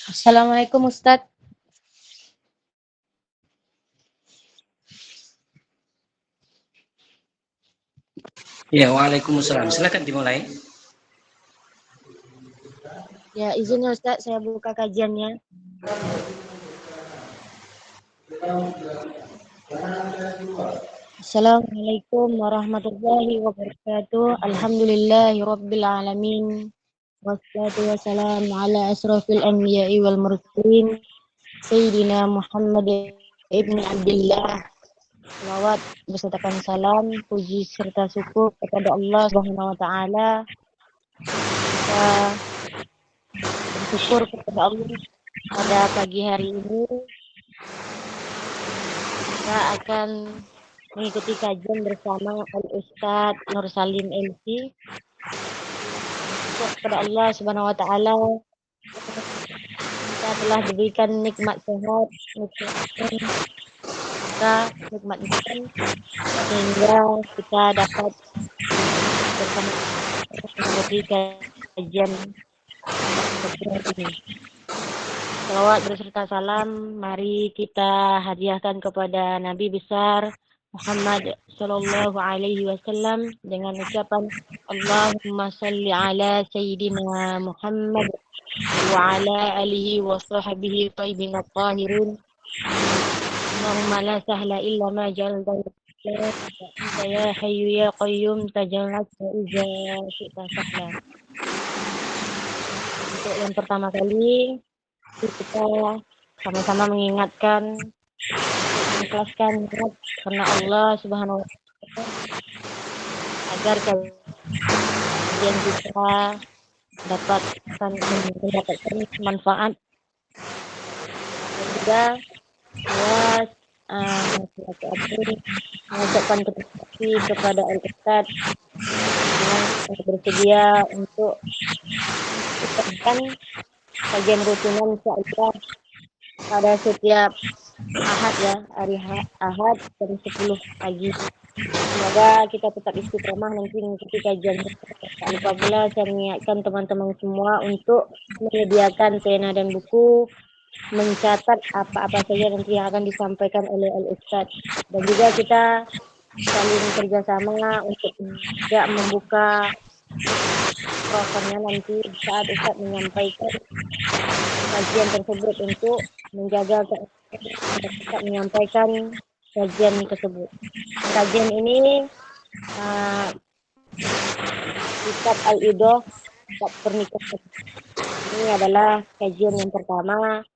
Assalamualaikum Ustadz. Ya, waalaikumsalam. Silakan dimulai. Ya, izin ya Ustadz, saya buka kajiannya. Assalamualaikum warahmatullahi wabarakatuh. Alhamdulillahirabbil alamin. Wassalatu wassalamu ala asrofil anbiya'i wal mursalin Sayyidina Muhammad ibn Abdullah. Salawat besertakan salam, puji serta syukur kepada Allah Subhanahu wa taala. Kita bersyukur kepada Allah pada pagi hari ini kita akan mengikuti kajian bersama Al-Ustadz Nur Salim MC. Syukur kepada Allah Subhanahu wa taala kita telah diberikan nikmat sehat, nikmat iman, sehingga kita dapat bersama mengikuti kajian ini. Salawat beserta salam, mari kita hadiahkan kepada Nabi besar Muhammad Sallallahu Alaihi Wasallam dengan ucapan Allahumma salli ala Sayyidina Muhammad wa ala alihi wa sahbihi tayyibin at-tahirin. Allahumma la sahla illa ma ja'altahu ya hayyu ya qayyum tajallat iza syi'ta sahla. Untuk yang pertama kali kita sama-sama mengingatkan, mengikhlaskan niat karena Allah Subhanahu wa taala agar kajian kita mendapatkan manfaat dan juga mengucapkan terima kasih kepada Al-Ustadz yang bersedia untuk melakukan kajian rutinan insyaallah pada setiap Ahad ya, hari Ahad jam 10 pagi. Semoga kita tetap istiqomah nanti mengikuti kajian. Tak lupa pula saya mengingatkan teman-teman semua untuk menyediakan pena dan buku, mencatat apa-apa saja nanti yang akan disampaikan oleh Al-Ustadz. Dan juga kita saling kerjasama untuk tidak membuka mikrofonnya nanti saat Ustadz menyampaikan kajian tersebut untuk menjaga tetap menyampaikan kajian tersebut. Kajian ini kitab Al-Idah, kitab pernikahan. Ini adalah kajian yang pertama.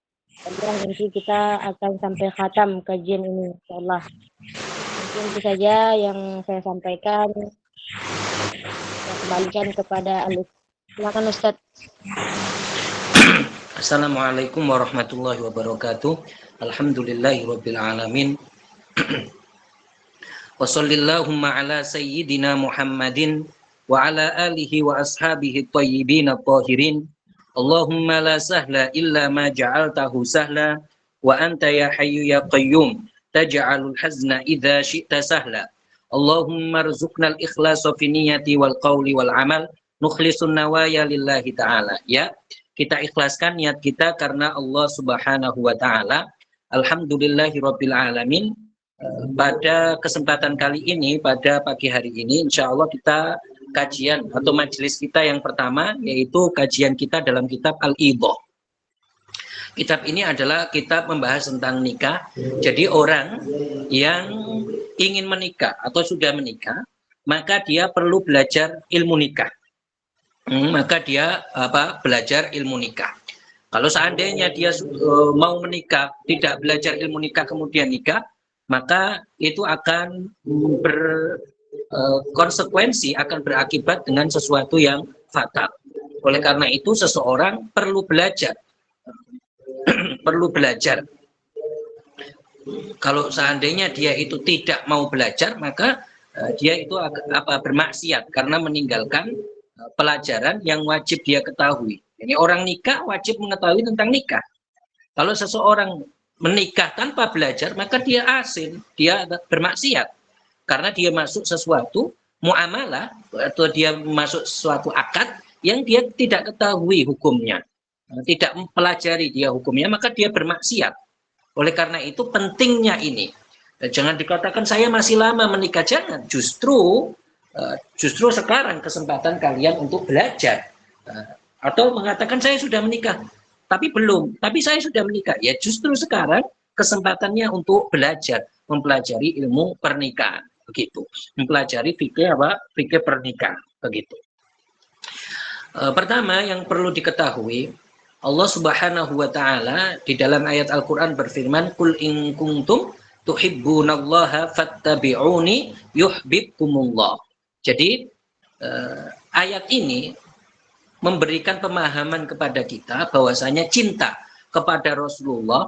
Dan nanti kita akan sampai khatam kajian ini, insyaallah. Mungkin itu saja yang saya sampaikan. Saya kembalikan kepada Al-Ustadz. Silakan Ustadz. Assalamualaikum warahmatullahi wabarakatuh. Alhamdulillahirabbil alamin. Wa sallallahu ala sayyidina Muhammadin wa ala alihi wa ashabihi thayyibin at-tahirin. Allahumma la sahla illa ma ja'altahu sahla wa anta ya hayyu ya qayyum taj'alul hazna idza syi'ta sahla. Allahumma rzuqnal ikhlasa fi niyyati wal qawli wal amal nukhlisun nawaya lillahi ta'ala. Ya, kita ikhlaskan niat kita karena Allah Subhanahu wa taala. Alhamdulillahirabbil alamin. Pada kesempatan kali ini, pada pagi hari ini, insya Allah kita kajian atau majelis kita yang pertama, yaitu kajian kita dalam kitab Al-Idah. Kitab ini adalah kitab membahas tentang nikah. Jadi orang yang ingin menikah atau sudah menikah, maka dia perlu belajar ilmu nikah. Belajar ilmu nikah. Kalau seandainya dia mau menikah, tidak belajar ilmu nikah kemudian nikah, maka itu akan berkonsekuensi, akan berakibat dengan sesuatu yang fatal. Oleh karena itu seseorang perlu belajar. Perlu belajar. Kalau seandainya dia itu tidak mau belajar, maka dia itu bermaksiat karena meninggalkan pelajaran yang wajib dia ketahui. Jadi orang nikah wajib mengetahui tentang nikah. Kalau seseorang menikah tanpa belajar, maka dia asin, dia bermaksiat. Karena dia masuk sesuatu muamalah atau dia masuk suatu akad yang dia tidak ketahui hukumnya. tidak mempelajari dia hukumnya, maka dia bermaksiat. Oleh karena itu pentingnya ini. Jangan dikatakan saya masih lama menikah, jangan. Justru sekarang kesempatan kalian untuk belajar. Atau mengatakan saya sudah menikah, tapi belum, tapi saya sudah menikah. Ya justru sekarang kesempatannya untuk belajar, mempelajari ilmu pernikahan, begitu. Mempelajari fikih pernikahan, begitu. Pertama yang perlu diketahui, Allah Subhanahu wa taala di dalam ayat Al-Qur'an berfirman, "Qul in kuntum tuhibbunallaha fattabi'uni yuhibbukumullah." Jadi ayat ini memberikan pemahaman kepada kita bahwasanya cinta kepada Rasulullah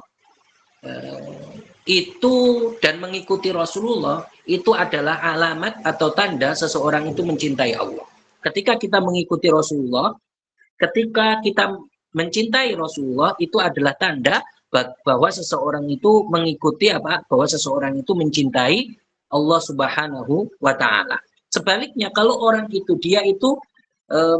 itu dan mengikuti Rasulullah itu adalah alamat atau tanda seseorang itu mencintai Allah. Ketika kita mengikuti Rasulullah, ketika kita mencintai Rasulullah, itu adalah tanda bahwa seseorang itu mengikuti bahwa seseorang itu mencintai Allah Subhanahu wa taala. Sebaliknya kalau orang itu dia itu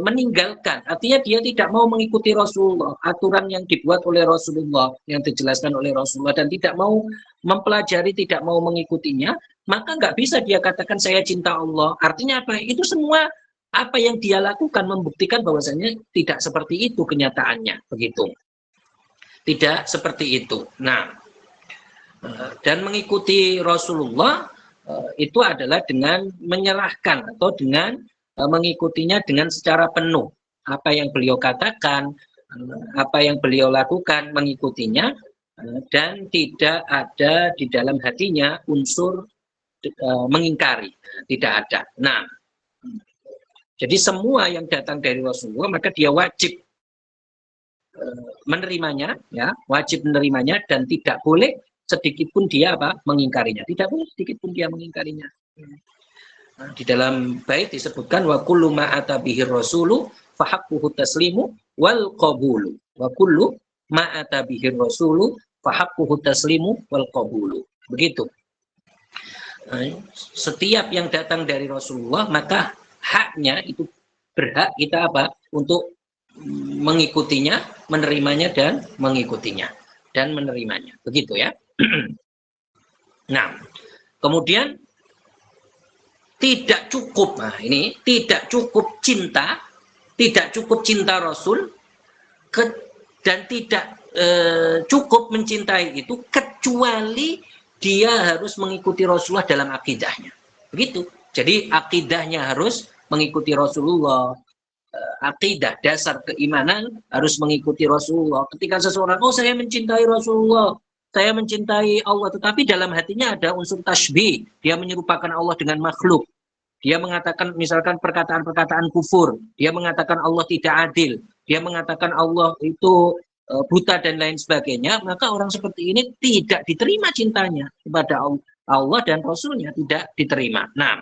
meninggalkan, artinya dia tidak mau mengikuti Rasulullah, aturan yang dibuat oleh Rasulullah, yang dijelaskan oleh Rasulullah, dan tidak mau mempelajari, tidak mau mengikutinya, maka nggak bisa dia katakan saya cinta Allah. Artinya apa? Itu semua apa yang dia lakukan membuktikan bahwasanya tidak seperti itu kenyataannya, begitu. Tidak seperti itu. Nah, dan mengikuti Rasulullah itu adalah dengan menyerahkan atau dengan mengikutinya dengan secara penuh. Apa yang beliau katakan, apa yang beliau lakukan, mengikutinya, dan tidak ada di dalam hatinya unsur mengingkari, tidak ada. Nah, jadi semua yang datang dari Rasulullah maka dia wajib menerimanya, ya, wajib menerimanya dan tidak boleh sedikit pun dia mengingkarinya. Tidak boleh sedikit pun dia mengingkarinya. Nah, di dalam bait disebutkan wa kullu ma ata bihi rasulu fa haqquhu taslimu wal qabulu. Wa kullu ma ata bihi rasulu fa haqquhu taslimu wal qabulu. Begitu. Nah, setiap yang datang dari Rasulullah maka haknya itu berhak kita untuk mengikutinya, menerimanya dan mengikutinya dan menerimanya. Begitu ya. Nah, kemudian tidak cukup, nah ini tidak cukup cinta Rasul dan tidak cukup mencintai itu kecuali dia harus mengikuti Rasulullah dalam akidahnya. Begitu. Jadi akidahnya harus mengikuti Rasulullah. Akidah dasar keimanan harus mengikuti Rasulullah. Ketika seseorang, oh saya mencintai Rasulullah, saya mencintai Allah, tetapi dalam hatinya ada unsur tasbih, dia menyerupakan Allah dengan makhluk. Dia mengatakan misalkan perkataan-perkataan kufur, dia mengatakan Allah tidak adil, dia mengatakan Allah itu buta dan lain sebagainya, maka orang seperti ini tidak diterima cintanya kepada Allah dan Rasulnya, tidak diterima. Nah,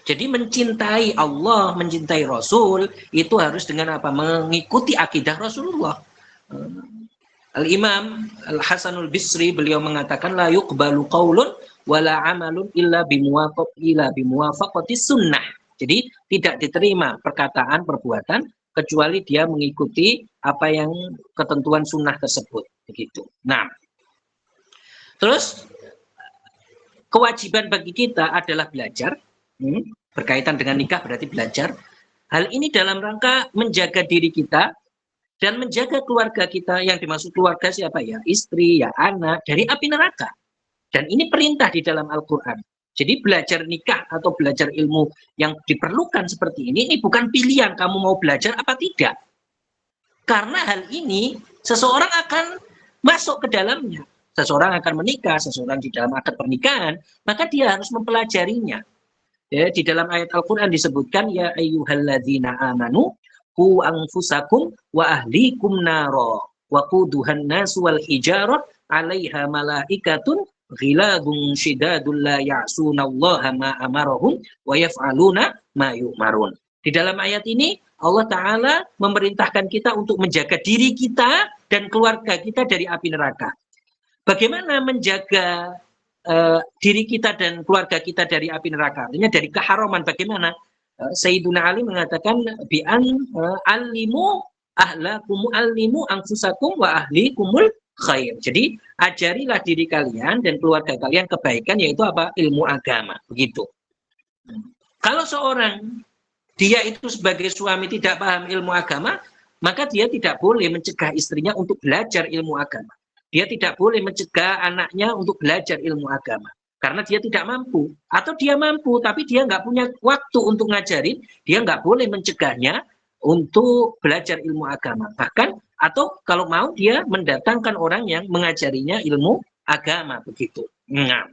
jadi mencintai Allah, mencintai Rasul, itu harus dengan apa? Mengikuti akidah Rasulullah. Al-Imam Al-Hasanul Bisri, beliau mengatakan, la yuqbalu qaulun wala amalun illa bimuwafaqati sunnah. Jadi tidak diterima perkataan, perbuatan, kecuali dia mengikuti apa yang ketentuan sunnah tersebut. Begitu. Nah, terus kewajiban bagi kita adalah belajar. Berkaitan dengan nikah berarti belajar. Hal ini dalam rangka menjaga diri kita dan menjaga keluarga kita. Yang dimaksud keluarga siapa ya? Istri, ya anak, dari api neraka. Dan ini perintah di dalam Al-Quran. Jadi belajar nikah atau belajar ilmu yang diperlukan seperti ini bukan pilihan kamu mau belajar apa tidak. Karena hal ini seseorang akan masuk ke dalamnya. Seseorang akan menikah, seseorang di dalam akad pernikahan, maka dia harus mempelajarinya. Ya, di dalam ayat Al-Quran disebutkan, ya ayyuhalladzina amanu qu anfusakum wa ahlikum naro wa quduhan nasu wal hijarah 'alaiha malaikatun ghiladun syidadul la ya'sunallaha ma amarahum wa yaf'aluna ma yu'marun. Di dalam ayat ini Allah Ta'ala memerintahkan kita untuk menjaga diri kita dan keluarga kita dari api neraka. Bagaimana menjaga diri kita dan keluarga kita dari api neraka? Artinya dari keharaman. Bagaimana? Sayyiduna Ali mengatakan bi'an alimu ahlakum allimu anfusakum wa ahlikumul khair. Jadi ajarilah diri kalian dan keluarga kalian kebaikan, yaitu apa? Ilmu agama. Begitu. Kalau seorang dia itu sebagai suami tidak paham ilmu agama, maka dia tidak boleh mencegah istrinya untuk belajar ilmu agama. Dia tidak boleh mencegah anaknya untuk belajar ilmu agama. Karena dia tidak mampu. Atau dia mampu, tapi dia nggak punya waktu untuk ngajarin, dia nggak boleh mencegahnya untuk belajar ilmu agama. Bahkan, atau kalau mau dia mendatangkan orang yang mengajarinya ilmu agama. Begitu. Nah.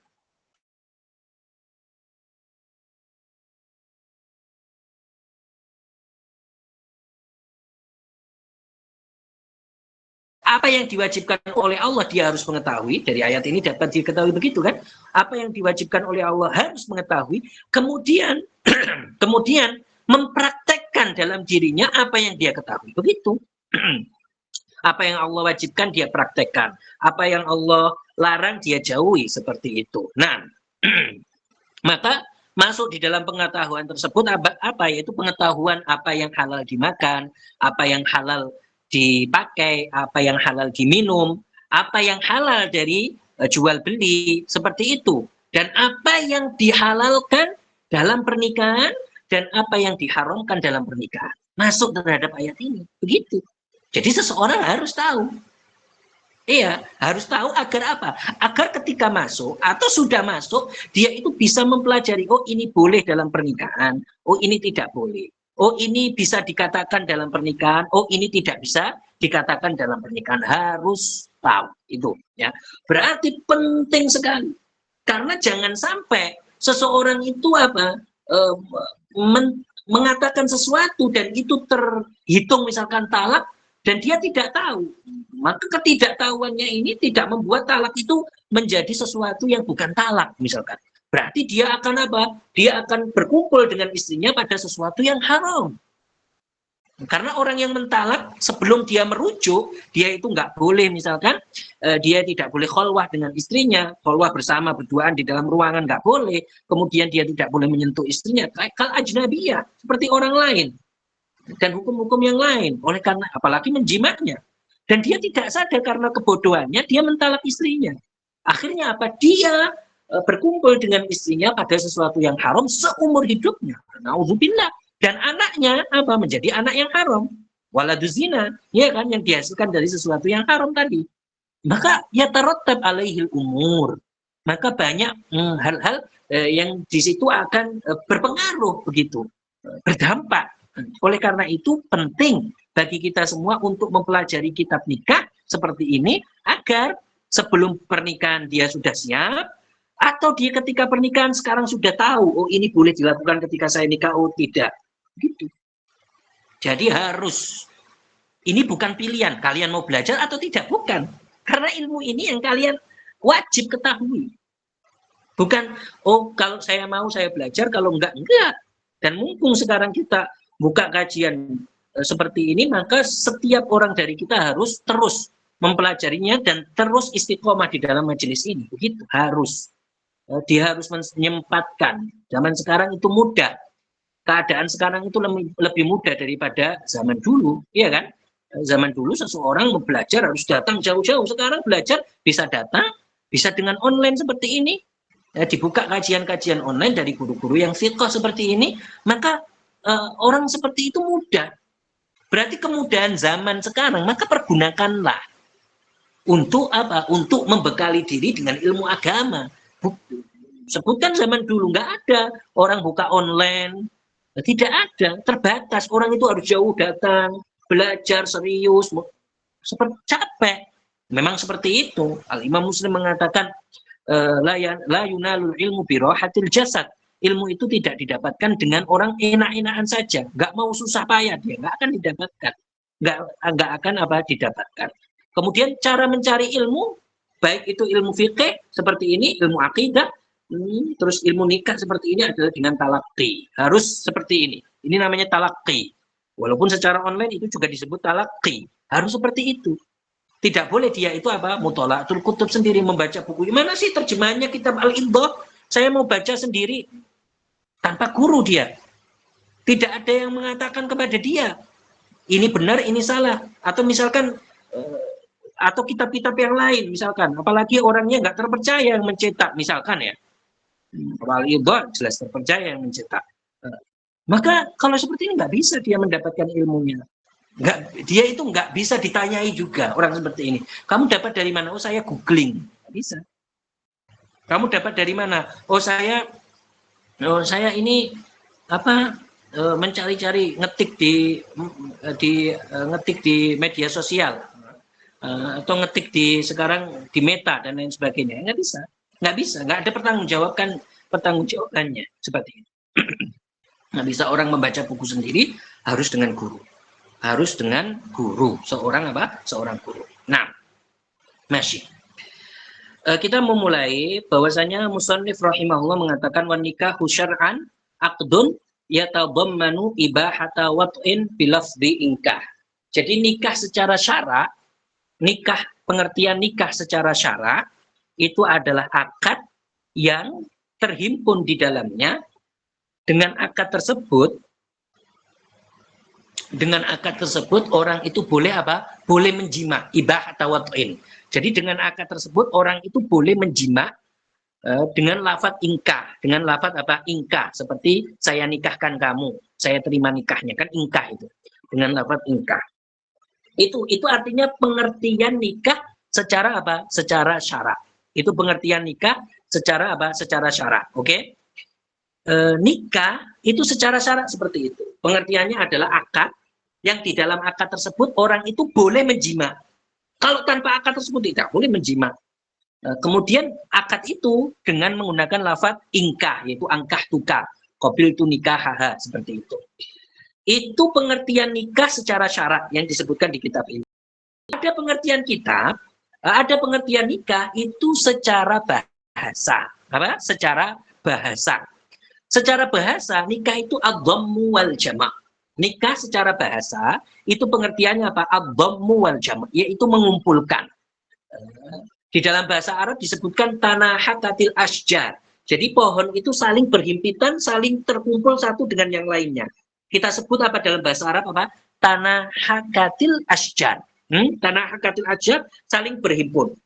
Apa yang diwajibkan oleh Allah dia harus mengetahui. Dari ayat ini dapat diketahui begitu kan? Apa yang diwajibkan oleh Allah harus mengetahui. Kemudian kemudian mempraktekkan dalam dirinya apa yang dia ketahui. Begitu. Apa yang Allah wajibkan dia praktekkan. Apa yang Allah larang dia jauhi, seperti itu. Nah, maka masuk di dalam pengetahuan tersebut apa yaitu pengetahuan apa yang halal dimakan, apa yang halal dipakai, apa yang halal diminum, apa yang halal dari jual beli, seperti itu. Dan apa yang dihalalkan dalam pernikahan dan apa yang diharamkan dalam pernikahan. Masuk terhadap ayat ini. Begitu. Jadi seseorang harus tahu. Iya, harus tahu agar apa? Agar ketika masuk atau sudah masuk, dia itu bisa mempelajari, oh ini boleh dalam pernikahan, oh ini tidak boleh. Oh ini bisa dikatakan dalam pernikahan, oh ini tidak bisa dikatakan dalam pernikahan. Harus tahu itu, ya. Berarti penting sekali. Karena jangan sampai seseorang itu apa? Mengatakan sesuatu dan itu terhitung misalkan talak, dan dia tidak tahu. Maka ketidaktahuannya ini tidak membuat talak itu menjadi sesuatu yang bukan talak, misalkan. Berarti dia akan apa? Dia akan berkumpul dengan istrinya pada sesuatu yang haram. Karena orang yang mentalak sebelum dia merujuk, dia itu nggak boleh misalkan, dia tidak boleh kholwah dengan istrinya, kholwah bersama berduaan di dalam ruangan nggak boleh. Kemudian dia tidak boleh menyentuh istrinya, kal ajnabiyah, seperti orang lain. Dan hukum-hukum yang lain, oleh karena apalagi menjimatnya. Dan dia tidak sadar karena kebodohannya, dia mentalak istrinya. Akhirnya apa? Dia berkumpul dengan istrinya pada sesuatu yang haram seumur hidupnya. Nauzubillah. Dan anaknya apa? Menjadi anak yang haram. Waladuz zina, ya kan, yang dihasilkan dari sesuatu yang haram tadi. Maka ya tarattab alaihil umur. Maka banyak hal-hal yang di situ akan berpengaruh begitu, berdampak. Oleh karena itu penting bagi kita semua untuk mempelajari kitab nikah seperti ini agar sebelum pernikahan dia sudah siap, atau dia ketika pernikahan sekarang sudah tahu, oh ini boleh dilakukan ketika saya nikah, oh tidak. Gitu. Jadi harus, ini bukan pilihan, kalian mau belajar atau tidak, bukan. Karena ilmu ini yang kalian wajib ketahui. Bukan, oh kalau saya mau saya belajar, kalau enggak. Dan mumpung sekarang kita buka kajian seperti ini, maka setiap orang dari kita harus terus mempelajarinya dan terus istiqomah di dalam majelis ini. Begitu, harus. Dia harus menyempatkan. Zaman sekarang itu mudah. Keadaan sekarang itu lebih mudah daripada zaman dulu, iya kan? Zaman dulu seseorang mau belajar harus datang jauh-jauh. Sekarang belajar bisa datang, bisa dengan online seperti ini. Dibuka kajian-kajian online dari guru-guru yang fiqh seperti ini, maka orang seperti itu mudah. Berarti kemudahan zaman sekarang, maka pergunakanlah untuk apa? Untuk membekali diri dengan ilmu agama. Sebutkan zaman dulu nggak ada orang buka online, tidak ada, terbatas. Orang itu harus jauh datang, belajar serius, seperti capek. Memang seperti itu. Al-Imam Muslim mengatakan la yunalul ilmu birohatil jasad. Ilmu itu tidak didapatkan dengan orang enak-enakan saja, nggak mau susah payah, dia nggak akan didapatkan, nggak akan apa didapatkan. Kemudian cara mencari ilmu, baik itu ilmu fikih seperti ini, ilmu akidah, terus ilmu nikah seperti ini adalah dengan talaqi. Harus seperti ini. Ini namanya talaqi. Walaupun secara online itu juga disebut talaqi. Harus seperti itu. Tidak boleh dia itu apa? Muthala'atul kutub sendiri, membaca buku. Gimana sih terjemahannya kitab Al-Iddah? Saya mau baca sendiri tanpa guru dia. Tidak ada yang mengatakan kepada dia. ini benar, ini salah. Atau misalkan atau kitab-kitab yang lain misalkan, apalagi orangnya nggak terpercaya yang mencetak misalkan ya, waliyullah jelas terpercaya yang mencetak. Maka kalau seperti ini nggak bisa dia mendapatkan ilmunya. Dia itu nggak bisa ditanyai juga orang seperti ini. Kamu dapat dari mana? Oh saya googling. Nggak bisa. Kamu dapat dari mana? Oh saya ini apa mencari-cari ngetik di media sosial atau ngetik di sekarang di Meta dan lain sebagainya. Nggak bisa, nggak ada pertanggungjawabannya seperti itu. Nggak bisa orang membaca buku sendiri, harus dengan guru. Seorang guru. Nah, masih. Kita memulai bahwasanya musannif rahimahullah mengatakan wan nikahu syar'an aqdun yatadammanu ibahata wat'in bilafdhi inkah. Jadi nikah secara syara, pengertian nikah secara syara itu adalah akad yang terhimpun di dalamnya. Dengan akad tersebut orang itu boleh apa? Boleh menjima, ibah atau wat'in. Jadi dengan akad tersebut orang itu boleh menjima dengan lafadz ingkah, dengan lafadz apa? Ingkah, seperti saya nikahkan kamu, saya terima nikahnya, kan ingkah itu. Dengan lafadz ingkah. Itu artinya pengertian nikah secara apa? Secara syara. Itu pengertian nikah secara apa? Secara syara. Oke? Nikah itu secara syarat seperti itu. Pengertiannya adalah akad yang di dalam akad tersebut orang itu boleh menjima. Kalau tanpa akad tersebut tidak boleh menjima. Kemudian akad itu dengan menggunakan lafadz ingkah, yaitu angkah tukar, qabil tu nikah haha, seperti itu. Itu pengertian nikah secara syarat yang disebutkan di kitab ini. Ada pengertian nikah itu secara bahasa. Apa? Secara bahasa. Secara bahasa, nikah itu ad-dhammu wal jama'. Nikah secara bahasa, itu pengertiannya apa? Ad-dhammu wal jama', yaitu mengumpulkan. Di dalam bahasa Arab disebutkan tanahakatil asjar. Jadi pohon itu saling berhimpitan, saling terkumpul satu dengan yang lainnya. Kita sebut apa dalam bahasa Arab apa? Tanahakatil asjar. Tanahakatil asjar saling berhimpun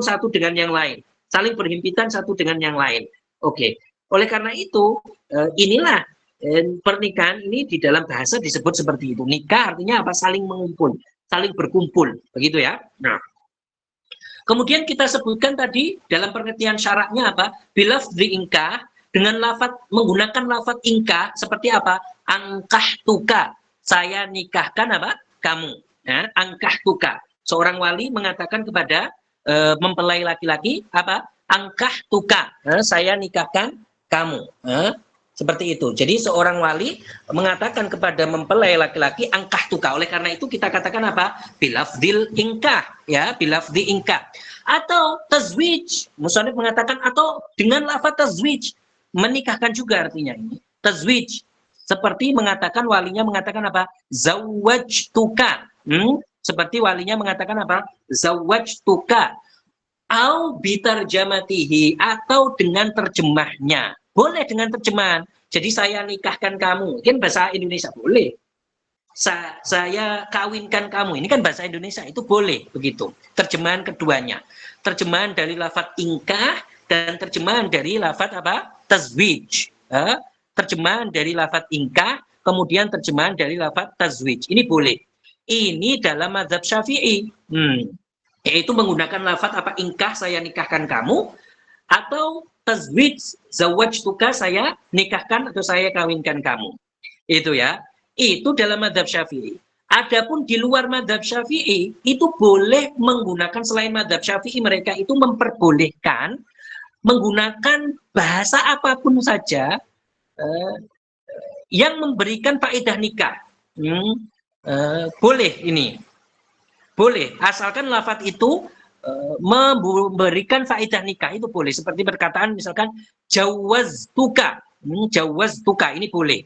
satu dengan yang lain, saling berhimpitan satu dengan yang lain. Oke. Oleh karena itu, inilah pernikahan ini di dalam bahasa disebut seperti itu. Nikah artinya apa? Saling mengumpul, saling berkumpul, begitu ya. Nah, kemudian kita sebutkan tadi dalam pengertian syaratnya apa? Bilafdhi ingkah, dengan menggunakan lafadz ingkah seperti apa? Angkah tuka, saya nikahkan apa? Kamu. Ya, angkah tuka. Seorang wali mengatakan kepada mempelai laki-laki apa? Angkah tuka, saya nikahkan kamu. Seperti itu. Jadi seorang wali mengatakan kepada mempelai laki-laki angkah tuka. Oleh karena itu kita katakan apa? Bilafdil ingkah, ya, bilafdi ingkah. Atau tazwij. Musannif mengatakan atau dengan lafaz tazwij, menikahkan juga artinya ini. Tazwij. Seperti mengatakan walinya mengatakan apa? Zawwajtuka. Seperti walinya mengatakan apa? Zawwajtuka. Au bitarjamatihi, atau dengan terjemahnya. Boleh dengan terjemahan. Jadi saya nikahkan kamu. Mungkin bahasa Indonesia boleh. Saya kawinkan kamu. Ini kan bahasa Indonesia, itu boleh begitu. Terjemahan keduanya. Terjemahan dari lafadz ingkah dan terjemahan dari lafadz apa? Tazwij. Terjemahan dari lafadz ingkah, kemudian terjemahan dari lafadz tazwij. Ini boleh. Ini dalam mazhab Syafi'i. Yaitu menggunakan lafadz apa? Ingkah, saya nikahkan kamu, atau tazwij, zawwajtuka, saya nikahkan atau saya kawinkan kamu. Itu ya. Itu dalam mazhab Syafi'i. Adapun di luar mazhab Syafi'i, itu boleh menggunakan, selain mazhab Syafi'i, mereka itu memperbolehkan menggunakan bahasa apapun saja yang memberikan faedah nikah. Boleh ini. Boleh, asalkan lafadz itu memberikan faedah nikah, itu boleh. Seperti perkataan misalkan jawaztuka, jawaztuka, ini boleh.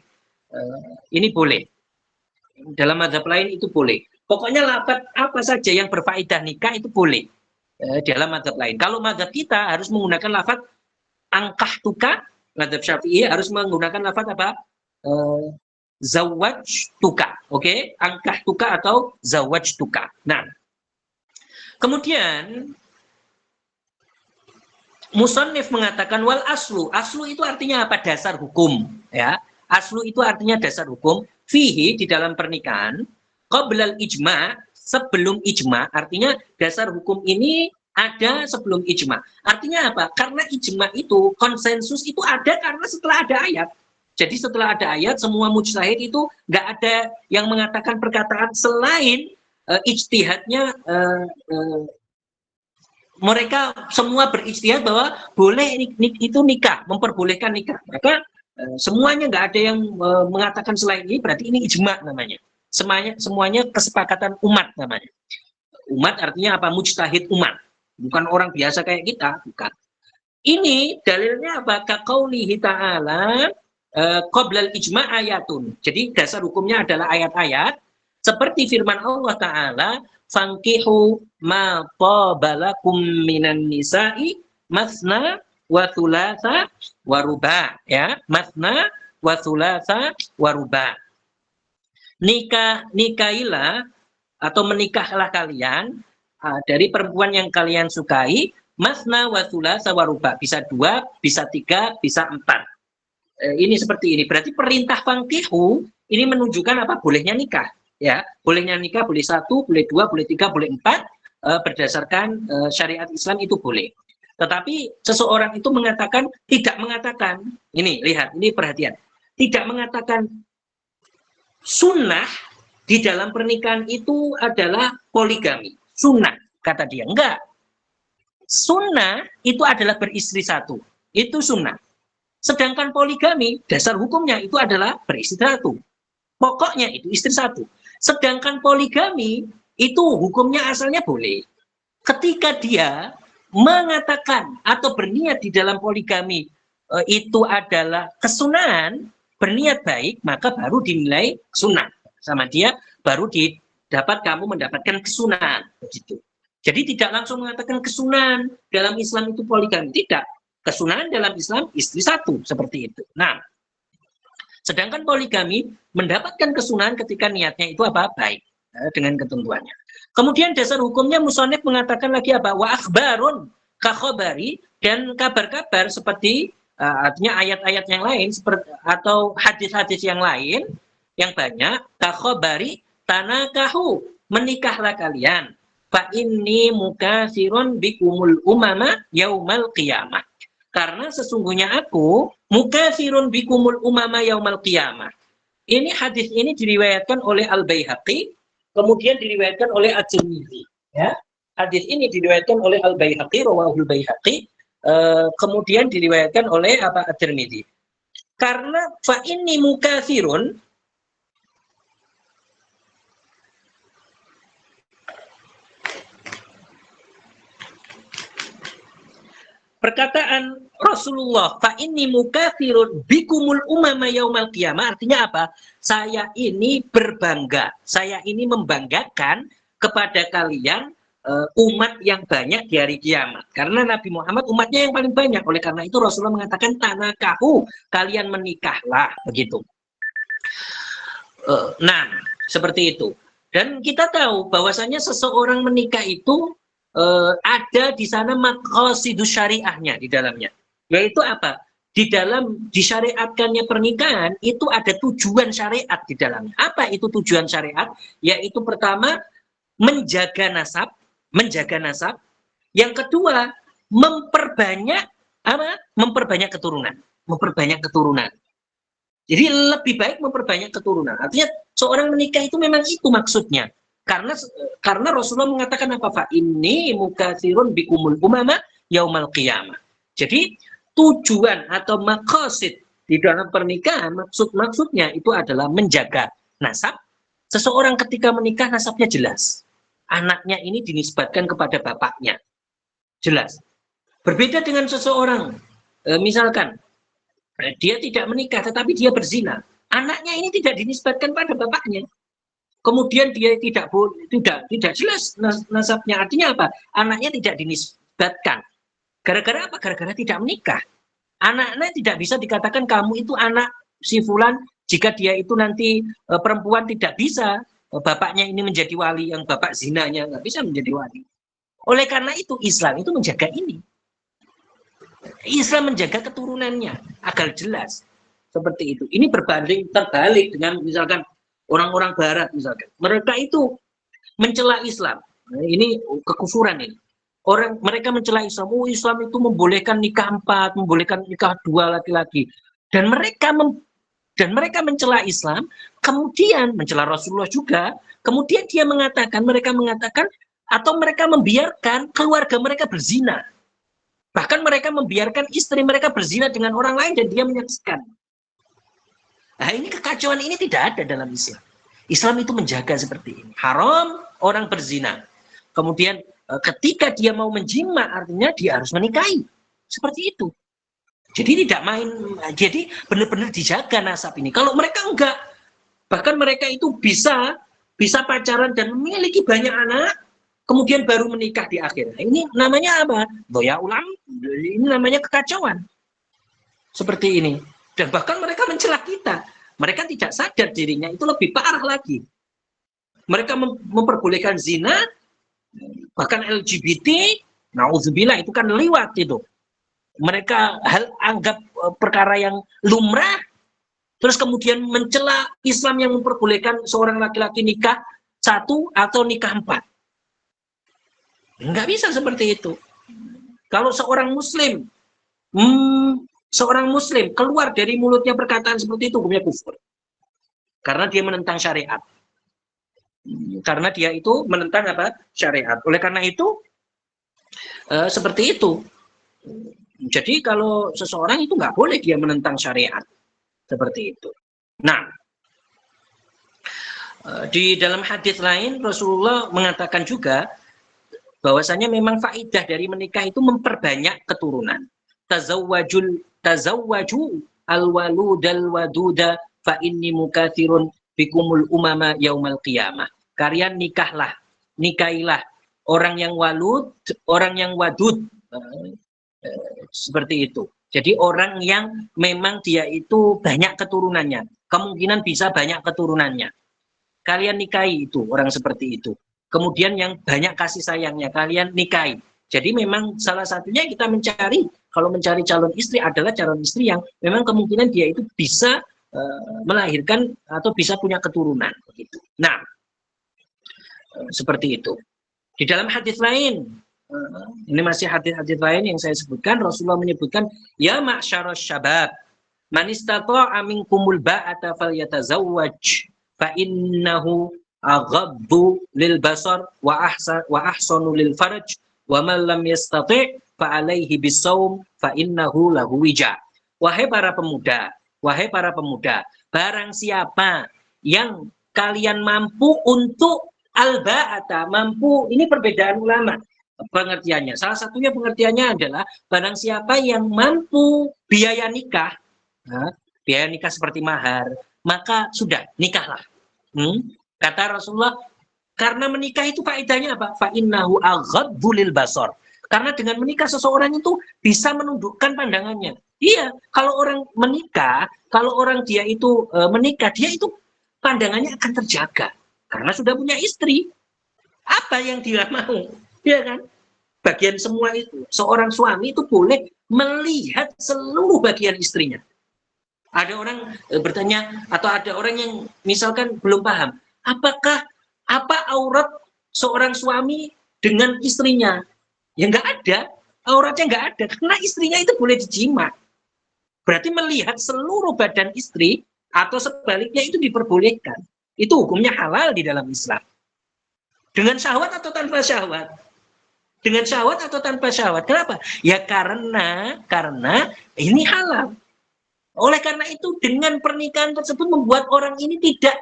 Ini boleh. Dalam mazhab lain itu boleh. Pokoknya lafadz apa saja yang berfaedah nikah itu boleh dalam mazhab lain. Kalau mazhab kita harus menggunakan lafadz angkah tuka, mazhab Syafi'i harus menggunakan lafadz apa? zawwajtuka. Oke, ankahtuka atau zawwajtuka. Nah, kemudian musannif mengatakan wal aslu. Aslu itu artinya apa? Dasar hukum, ya. Aslu itu artinya dasar hukum. Fihi, di dalam pernikahan, qablal ijma, sebelum ijma, artinya dasar hukum ini ada sebelum ijma. Artinya apa? Karena ijma itu, konsensus itu ada karena setelah ada ayat. Jadi setelah ada ayat, semua mujtahid itu nggak ada yang mengatakan perkataan selain ijtihadnya mereka semua berijtihad bahwa boleh itu nikah, memperbolehkan nikah. Maka semuanya nggak ada yang mengatakan selain ini, berarti ini ijma namanya. Semuanya kesepakatan umat namanya. Umat artinya apa? Mujtahid umat. Bukan orang biasa kayak kita, bukan. Ini dalilnya apa? Kaqaulihi ta'ala qoblal ijma ayatun. Jadi dasar hukumnya adalah ayat-ayat seperti firman Allah Ta'ala, fankihu ma tabalakum minan nisa'i masna wa thulatha wa ruba, ya, masna wa thulatha wa ruba. Nikahilah atau menikahlah kalian dari perempuan yang kalian sukai, masna wa thulatha wa ruba, bisa 2, bisa 3, bisa 4. Ini seperti ini. Berarti perintah fankihu ini menunjukkan apa? Bolehnya nikah, ya. Bolehnya nikah, boleh 1, boleh 2, boleh 3, boleh 4, berdasarkan syariat Islam itu boleh. Tetapi seseorang itu tidak mengatakan, ini lihat, ini perhatian, tidak mengatakan sunnah di dalam pernikahan itu adalah poligami. Sunnah, kata dia. Enggak. Sunnah itu adalah beristri 1. Itu sunnah. Sedangkan poligami, dasar hukumnya itu adalah beristri 1. Pokoknya itu istri 1. Sedangkan poligami, itu hukumnya asalnya boleh. Ketika dia mengatakan atau berniat di dalam poligami itu adalah kesunahan, berniat baik, maka baru dinilai sunnah sama dia, baru kamu mendapatkan kesunahan, begitu. Jadi tidak langsung mengatakan kesunahan dalam Islam itu poligami, tidak. Kesunahan dalam Islam istri 1, seperti itu. Nah, sedangkan poligami mendapatkan kesunahan ketika niatnya itu apa? Baik, dengan ketentuannya. Kemudian dasar hukumnya musannif mengatakan lagi apa? Wa akhbarun ka khabari, dan kabar-kabar seperti artinya ayat-ayat yang lain seperti atau hadis-hadis yang lain yang banyak, ka khabari tanakahu, menikahlah kalian. Fa inni mukatsirun bikumul umama yaumal qiyamah. Karena sesungguhnya aku mukatsirun bikumul umama yaumal qiyamah. Ini hadis ini diriwayatkan oleh Al-Baihaqi, kemudian diriwayatkan oleh At-Tirmidzi, ya. Hadis ini diriwayatkan oleh Al-Baihaqi, rawahul Baihaqi, kemudian diriwayatkan oleh At-Tirmidzi. Karena fa inni mukatsirun, perkataan Rasulullah, fa inni mukatsirun bikumul umama yaumal qiyamah, artinya apa? Saya ini berbangga, saya ini membanggakan kepada kalian umat yang banyak di hari kiamat. Karena Nabi Muhammad umatnya yang paling banyak. Oleh karena itu Rasulullah mengatakan tanakahu, kalian menikahlah, begitu. Nah, seperti itu. Dan kita tahu bahwasanya seseorang menikah itu ada di sana maqasidus syariahnya di dalamnya. Yaitu apa? Di dalam disyariatkannya pernikahan itu ada tujuan syariat di dalamnya. Apa itu tujuan syariat? Yaitu pertama, menjaga nasab. Yang kedua, memperbanyak keturunan. Jadi lebih baik memperbanyak keturunan. Artinya seorang menikah itu memang itu maksudnya. Karena Rasulullah mengatakan apa? Fa inni mukatsirun bikumul umama yaumal qiyamah. Jadi tujuan atau maqasid di dalam pernikahan, maksudnya itu adalah menjaga nasab. Seseorang ketika menikah nasabnya jelas. Anaknya ini dinisbatkan kepada bapaknya. Jelas. Berbeda dengan seseorang, misalkan dia tidak menikah tetapi dia berzina. Anaknya ini tidak dinisbatkan pada bapaknya. Kemudian dia tidak jelas nasabnya. Artinya apa? Anaknya tidak dinisbatkan. Gara-gara apa? Gara-gara tidak menikah. Anaknya tidak bisa dikatakan kamu itu anak si fulan Jika dia itu nanti perempuan tidak bisa, bapaknya ini menjadi wali, yang bapak zinanya nggak bisa menjadi wali. Oleh karena itu Islam itu menjaga ini. Islam menjaga keturunannya agar jelas seperti itu. Ini berbanding terbalik dengan misalkan orang-orang Barat misalkan. Mereka itu mencela Islam. Nah, ini kekufuran ini. Mereka mencela Islam. Oh, Islam itu membolehkan nikah 4, membolehkan nikah 2 laki-laki. Dan mereka mencela Islam, kemudian mencela Rasulullah juga. Kemudian mereka mengatakan atau mereka membiarkan keluarga mereka berzina. Bahkan mereka membiarkan istri mereka berzina dengan orang lain dan dia menyaksikan. Nah, ini kekacauan ini tidak ada dalam Islam. Islam itu menjaga seperti ini. Haram orang berzina. Kemudian ketika dia mau menjima, artinya dia harus menikahi. Seperti itu. Jadi tidak main, jadi benar-benar dijaga nasab ini. Kalau mereka enggak, bahkan mereka itu bisa pacaran dan memiliki banyak anak, kemudian baru menikah di akhir. Ini namanya apa? Doya ulam. Ini namanya kekacauan. Seperti ini. Dan bahkan mereka mencela kita. Mereka tidak sadar dirinya itu lebih parah lagi. Mereka memperbolehkan zina, bahkan LGBT, na'udzubillah, itu kan liwat itu. Mereka anggap perkara yang lumrah, terus kemudian mencela Islam yang memperbolehkan seorang laki-laki nikah 1 atau nikah 4. Nggak bisa seperti itu. Kalau seorang muslim keluar dari mulutnya perkataan seperti itu, hukumnya kufur. Karena dia menentang syariat. Karena dia itu menentang apa? Syariat. Oleh karena itu, seperti itu. Jadi kalau seseorang itu nggak boleh dia menentang syariat. Seperti itu. Nah, di dalam hadis lain Rasulullah mengatakan juga bahwasanya memang faidah dari menikah itu memperbanyak keturunan. Tazawwaju al-waludal waduda fa inni mukatsirun bikumul umama yaumal qiyamah. Kalian nikahilah orang yang walud, orang yang wadud. Seperti itu. Jadi orang yang memang dia itu banyak keturunannya, kemungkinan bisa banyak keturunannya. Kalian nikahi itu orang seperti itu. Kemudian yang banyak kasih sayangnya, kalian nikahi. Jadi memang salah satunya kita kalau mencari calon istri adalah calon istri yang memang kemungkinan dia itu bisa melahirkan atau bisa punya keturunan. Begitu. Nah, seperti itu. Di dalam hadis lain, ini masih hadis-hadis lain yang saya sebutkan, Rasulullah menyebutkan, ya ma'syarasy syabab, man istata'a minkumul ba'ata falyatazawwaj fa innahu aghaddu lil basar wa ahsanu lil farj wa man lam yastati' fa alaihi bisawm fa innahu lahu wija. Wahai para pemuda, barang siapa yang kalian mampu untuk al-ba'ata, mampu, ini perbedaan ulama pengertiannya. Salah satunya pengertiannya adalah barang siapa yang mampu biaya nikah seperti mahar, maka sudah nikahlah. Kata Rasulullah, karena menikah itu faedahnya apa? Fa innahu aghaddu lil basar. Karena dengan menikah seseorang itu bisa menundukkan pandangannya. Iya, kalau orang menikah, dia itu pandangannya akan terjaga karena sudah punya istri. Apa yang dia mau? Ya kan? Bagian semua itu. Seorang suami itu boleh melihat seluruh bagian istrinya. Ada orang bertanya, atau ada orang yang misalkan belum paham, apa aurat seorang suami dengan istrinya? Ya nggak ada. Auratnya nggak ada. Karena istrinya itu boleh dijima. Berarti melihat seluruh badan istri, atau sebaliknya itu diperbolehkan. Itu hukumnya halal di dalam Islam. Dengan syahwat atau tanpa syahwat? Dengan syahwat atau tanpa syahwat? Kenapa? Ya karena ini halal. Oleh karena itu dengan pernikahan tersebut membuat orang ini tidak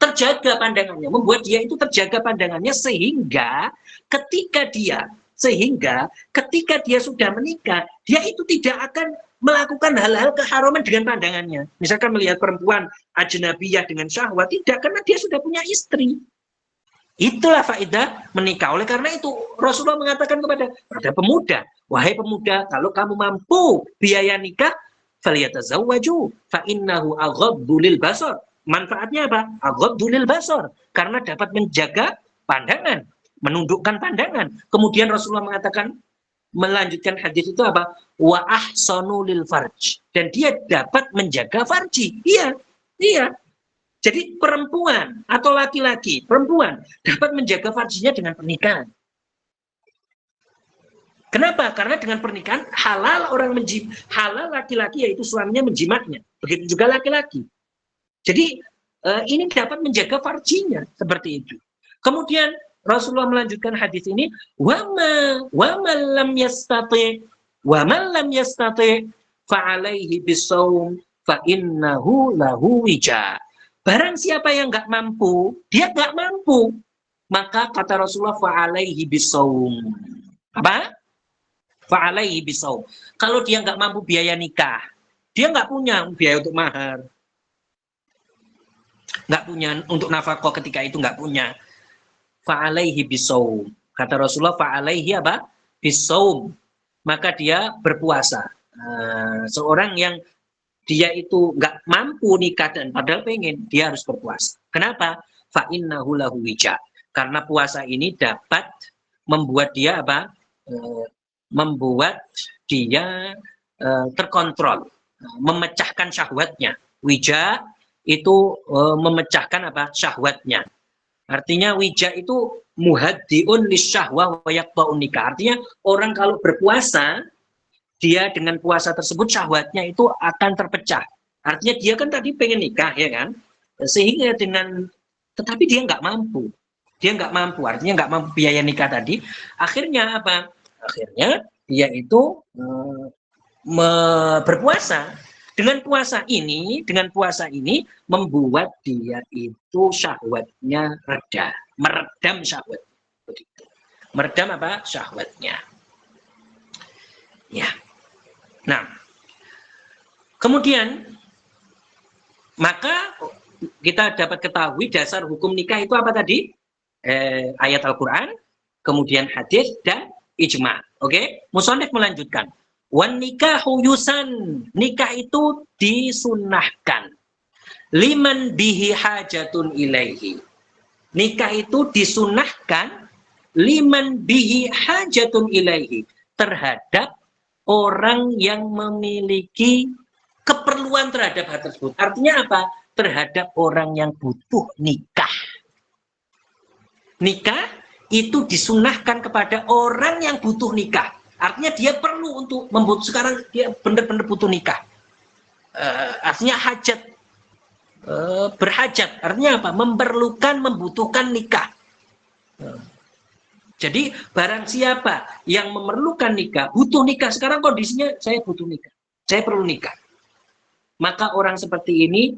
terjaga pandangannya, membuat dia itu terjaga pandangannya sehingga ketika dia sudah menikah, dia itu tidak akan melakukan hal-hal keharaman dengan pandangannya. Misalkan melihat perempuan ajnabiyah dengan syahwat, tidak, karena dia sudah punya istri. Itulah faedah menikah. Oleh karena itu Rasulullah mengatakan kepada pemuda, wahai pemuda, kalau kamu mampu biaya nikah, falyatazawwaju fa innahu aghaddu lil basar. Manfaatnya apa? Aghaddu lil basar, karena dapat menjaga pandangan, menundukkan pandangan. Kemudian Rasulullah mengatakan, melanjutkan hadis itu apa? Wa ahsanu lil farj, dan dia dapat menjaga farji. Iya, iya. Jadi perempuan atau laki-laki, perempuan dapat menjaga farjinya dengan pernikahan. Kenapa? Karena dengan pernikahan halal halal laki-laki, yaitu suaminya menjimatnya. Begitu juga laki-laki. Jadi ini dapat menjaga farjinya seperti itu. Kemudian Rasulullah melanjutkan hadis ini, wa man lam yastati fa alaihi bisawm fa innahu lahu wija. Barang siapa yang nggak mampu, dia nggak mampu, maka kata Rasulullah fa alaihi bisawm. Apa? Fa alaihi bisawm. Kalau dia nggak mampu biaya nikah, dia nggak punya biaya untuk mahar, nggak punya untuk nafkah ketika itu, nggak punya. Fa'alaihi bisawm. Kata Rasulullah, fa'alaihi apa? Bisawm. Maka dia berpuasa. Seorang yang dia itu nggak mampu nikah dan padahal pengen, dia harus berpuasa. Kenapa? Fa'innahu lahu wija. Karena puasa ini dapat membuat dia apa? Membuat dia terkontrol, memecahkan syahwatnya. Wija itu memecahkan apa? Syahwatnya. Artinya wija itu muhaddiun lisyahwah wa yaqta'un nikah. Artinya orang kalau berpuasa, dia dengan puasa tersebut syahwatnya itu akan terpecah. Artinya dia kan tadi pengen nikah, ya kan? Sehingga tetapi dia nggak mampu. Dia nggak mampu, artinya nggak mampu biaya nikah tadi. Akhirnya apa? Akhirnya dia itu berpuasa. Dengan puasa ini membuat dia itu syahwatnya reda, meredam syahwat. Begitu. Meredam apa? Syahwatnya. Ya. Nah, kemudian maka kita dapat ketahui dasar hukum nikah itu apa tadi? Ayat Al-Quran, kemudian hadis dan ijma. Oke? Musannif melanjutkan. Wan nikahu yusan, nikah itu disunnahkan. Liman bihi hajatun ilaihi. Nikah itu disunnahkan liman bihi hajatun ilaihi, terhadap orang yang memiliki keperluan terhadap hal tersebut. Artinya apa? Terhadap orang yang butuh nikah. Nikah itu disunnahkan kepada orang yang butuh nikah. Artinya dia perlu untuk sekarang dia benar-benar butuh nikah. Artinya hajat, berhajat. Artinya apa? Membutuhkan nikah. Jadi barang siapa yang memerlukan nikah, butuh nikah. Sekarang kondisinya saya butuh nikah, saya perlu nikah. Maka orang seperti ini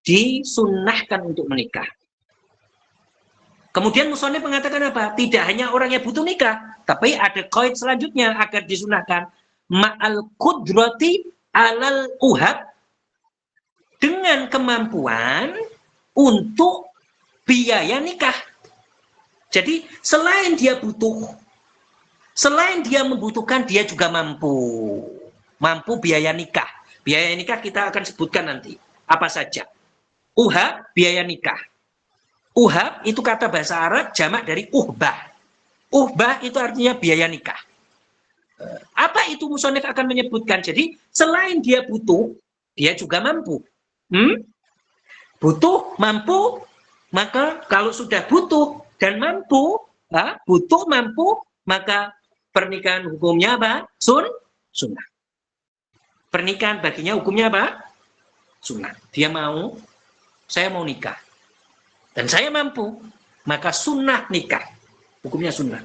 disunnahkan untuk menikah. Kemudian musannif mengatakan apa? Tidak hanya orang yang butuh nikah, tapi ada qaid selanjutnya agar disunahkan. Ma'al qudrati alal uhab, dengan kemampuan untuk biaya nikah. Jadi selain dia butuh, selain dia membutuhkan, dia juga mampu biaya nikah. Biaya nikah kita akan sebutkan nanti apa saja. Uhab, biaya nikah. Uhab itu kata bahasa Arab jamak dari uhbah. Uhbah itu artinya biaya nikah. Apa itu musannif akan menyebutkan? Jadi selain dia butuh, dia juga mampu. Butuh, mampu, maka kalau sudah butuh dan mampu, maka pernikahan hukumnya apa? Sunnah. Pernikahan baginya hukumnya apa? Sunnah. Dia mau, saya mau nikah. Dan saya mampu, maka sunnah nikah. Hukumnya sunnah.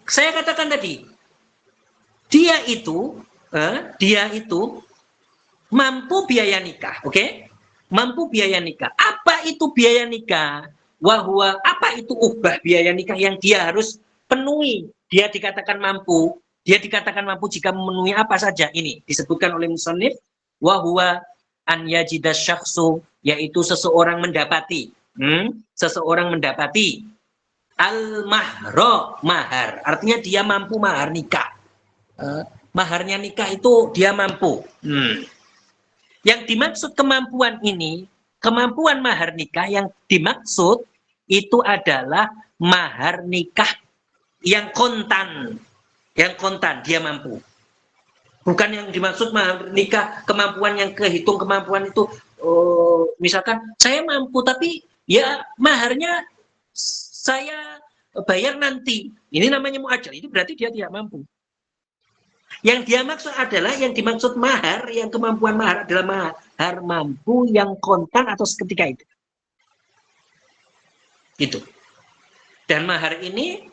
Saya katakan tadi, dia itu mampu biaya nikah, oke? Mampu biaya nikah. Apa itu biaya nikah? Apa itu ubah biaya nikah yang dia harus penuhi? Dia dikatakan mampu. Dia dikatakan mampu jika memenuhi apa saja. Ini disebutkan oleh musannif. Wahwa an yajidas syakhsu, yaitu seseorang mendapati al-mahra, mahar. Artinya dia mampu mahar nikah. maharnya nikah itu dia mampu. Yang dimaksud kemampuan ini, kemampuan mahar nikah yang dimaksud itu adalah mahar nikah yang kontan. Yang kontan dia mampu. Bukan yang dimaksud mahar nikah kemampuan yang kehitung kemampuan itu misalkan saya mampu tapi ya maharnya saya bayar nanti. Ini namanya muajal. Itu berarti dia tidak mampu. Yang dia maksud adalah yang dimaksud mahar, yang kemampuan mahar adalah mahar mampu yang kontan atau seketika itu. Gitu. Dan mahar ini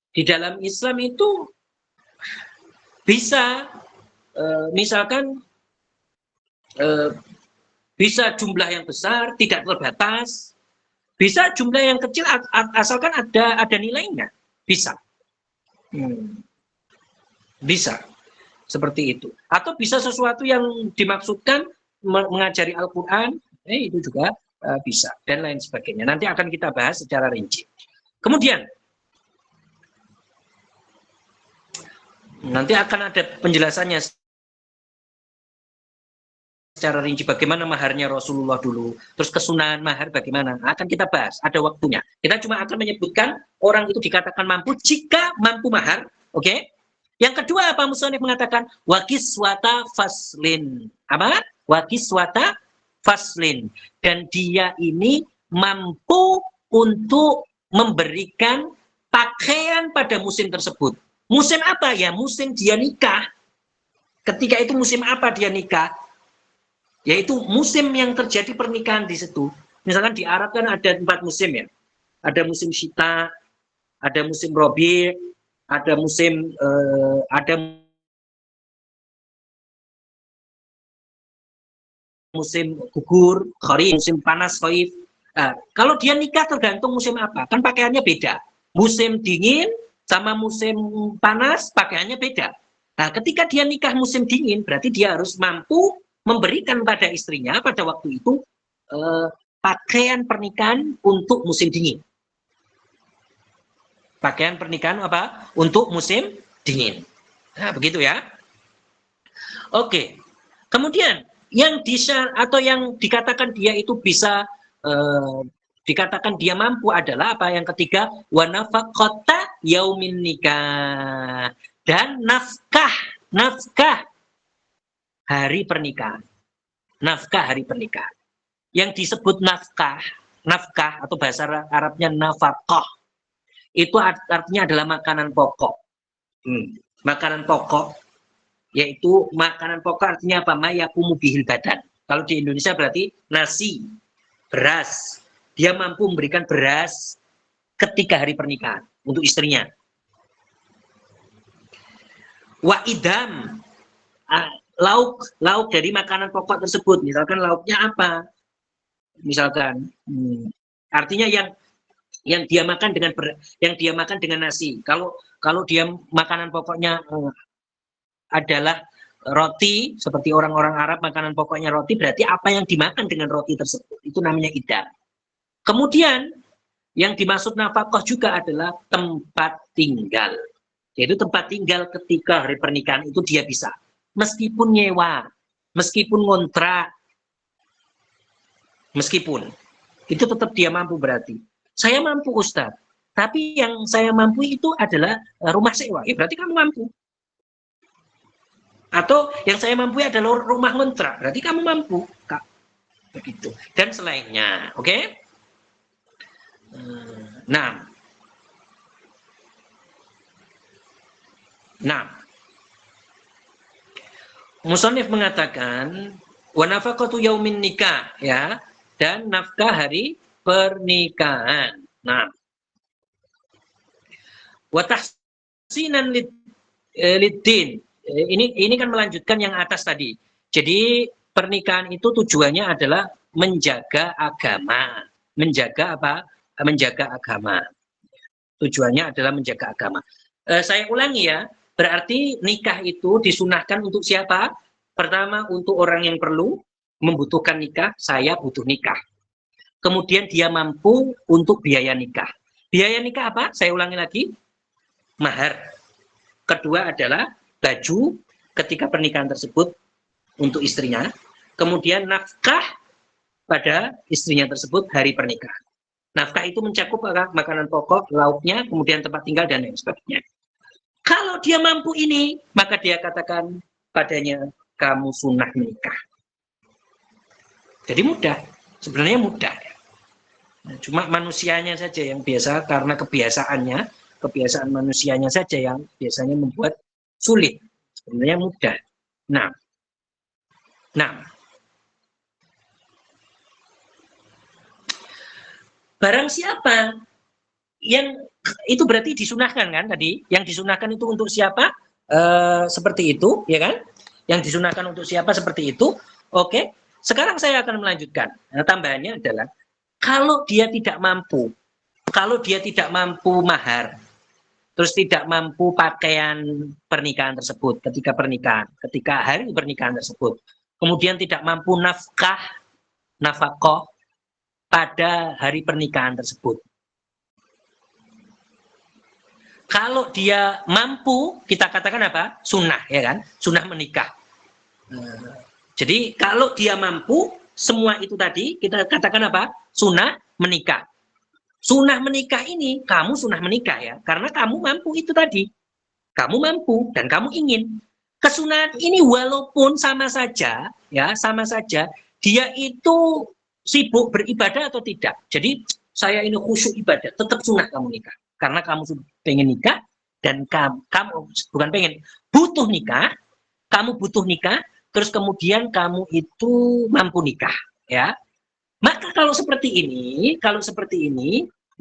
di dalam Islam itu bisa misalkan bisa jumlah yang besar, tidak terbatas, bisa jumlah yang kecil asalkan ada nilainya, bisa. Bisa seperti itu, atau bisa sesuatu yang dimaksudkan mengajari Al-Quran, itu juga bisa, dan lain sebagainya. Nanti akan kita bahas secara rinci. Kemudian nanti akan ada penjelasannya secara rinci bagaimana maharnya Rasulullah dulu, terus kesunahan mahar bagaimana, akan kita bahas, ada waktunya. Kita cuma akan menyebutkan orang itu dikatakan mampu jika mampu mahar, oke? Yang kedua apa musannif mengatakan wakiswata faslin. Apa? Wakiswata faslin. Dan dia ini mampu untuk memberikan pakaian pada musim tersebut. Musim apa ya? Musim dia nikah. Ketika itu musim apa dia nikah? Yaitu musim yang terjadi pernikahan di situ. Misalkan di Arab kan ada 4 musim ya. Ada musim syita, ada musim robi, ada musim musim gugur, kharif, musim panas, khaif. Kalau dia nikah tergantung musim apa, kan pakaiannya beda. Musim dingin sama musim panas pakaiannya beda. Nah, ketika dia nikah musim dingin, berarti dia harus mampu memberikan pada istrinya pada waktu itu pakaian pernikahan untuk musim dingin. Pakaian pernikahan apa? Untuk musim dingin. Nah, begitu ya. Oke. Kemudian yang atau yang dikatakan dia itu bisa dikatakan dia mampu adalah apa? Yang ketiga, wa nafaqata yaumin nikah, dan nafkah hari pernikahan. Nafkah hari pernikahan. Yang disebut nafkah atau bahasa Arabnya nafaqah, itu artinya adalah makanan pokok. Makanan pokok, yaitu makanan pokok artinya apa? Mayakumu bihil badan. Kalau di Indonesia berarti nasi, beras. Dia mampu memberikan beras ketika hari pernikahan untuk istrinya. Wa idam, lauk dari makanan pokok tersebut. Misalkan lauknya apa? Misalkan, artinya yang dia makan dengan nasi. Kalau dia makanan pokoknya adalah roti, seperti orang-orang Arab makanan pokoknya roti, berarti apa yang dimakan dengan roti tersebut itu namanya idam. Kemudian yang dimaksud nafkah juga adalah tempat tinggal. Yaitu tempat tinggal ketika hari pernikahan itu dia bisa, meskipun nyewa, meskipun ngontrak, meskipun itu tetap dia mampu. Berarti saya mampu Ustadz, tapi yang saya mampu itu adalah rumah sewa. Berarti kamu mampu. Atau yang saya mampu adalah rumah ngontrak, berarti kamu mampu, Kak. Begitu. Dan selainnya, oke? Nah, musannif mengatakan wa nafaqatu yaumin nikah, ya, dan nafkah hari pernikahan. Nah, wa tahsinan lid-din. Ini kan melanjutkan yang atas tadi. Jadi pernikahan itu tujuannya adalah menjaga agama. Menjaga apa? Menjaga agama. Tujuannya adalah menjaga agama. Saya ulangi ya, berarti nikah itu disunahkan untuk siapa? Pertama, untuk orang yang perlu, membutuhkan nikah, saya butuh nikah. Kemudian dia mampu untuk biaya nikah. Biaya nikah apa? Saya ulangi lagi, mahar. Kedua adalah baju ketika pernikahan tersebut untuk istrinya, kemudian nafkah pada istrinya tersebut hari pernikahan. Nafkah itu mencakup makanan pokok, lauknya, kemudian tempat tinggal, dan lain sebagainya. Kalau dia mampu ini, maka dia katakan padanya, kamu sunnah menikah. Jadi mudah, sebenarnya mudah. Cuma manusianya saja yang biasa, karena kebiasaan manusianya saja yang biasanya membuat sulit. Sebenarnya mudah. Nah, barang siapa yang itu berarti disunahkan kan tadi? Yang disunahkan itu untuk siapa? Seperti itu, ya kan? Yang disunahkan untuk siapa seperti itu? Oke. Sekarang saya akan melanjutkan. Nah, tambahannya adalah kalau dia tidak mampu mahar, terus tidak mampu pakaian pernikahan tersebut ketika hari pernikahan tersebut, kemudian tidak mampu nafkah pada hari pernikahan tersebut. Kalau dia mampu, kita katakan apa? Sunnah, ya kan? Sunnah menikah. Jadi kalau dia mampu, semua itu tadi kita katakan apa? Sunnah menikah. Sunnah menikah ini, kamu sunnah menikah ya, karena kamu mampu itu tadi. Kamu mampu dan kamu ingin. Kesunahan ini walaupun sama saja, dia itu sibuk beribadah atau tidak. Jadi saya ini khusyuk ibadah, tetap sunnah kamu nikah. Karena kamu pengen nikah dan kamu bukan pengen, butuh nikah, kamu butuh nikah, terus kemudian kamu itu mampu nikah, ya. Maka kalau seperti ini,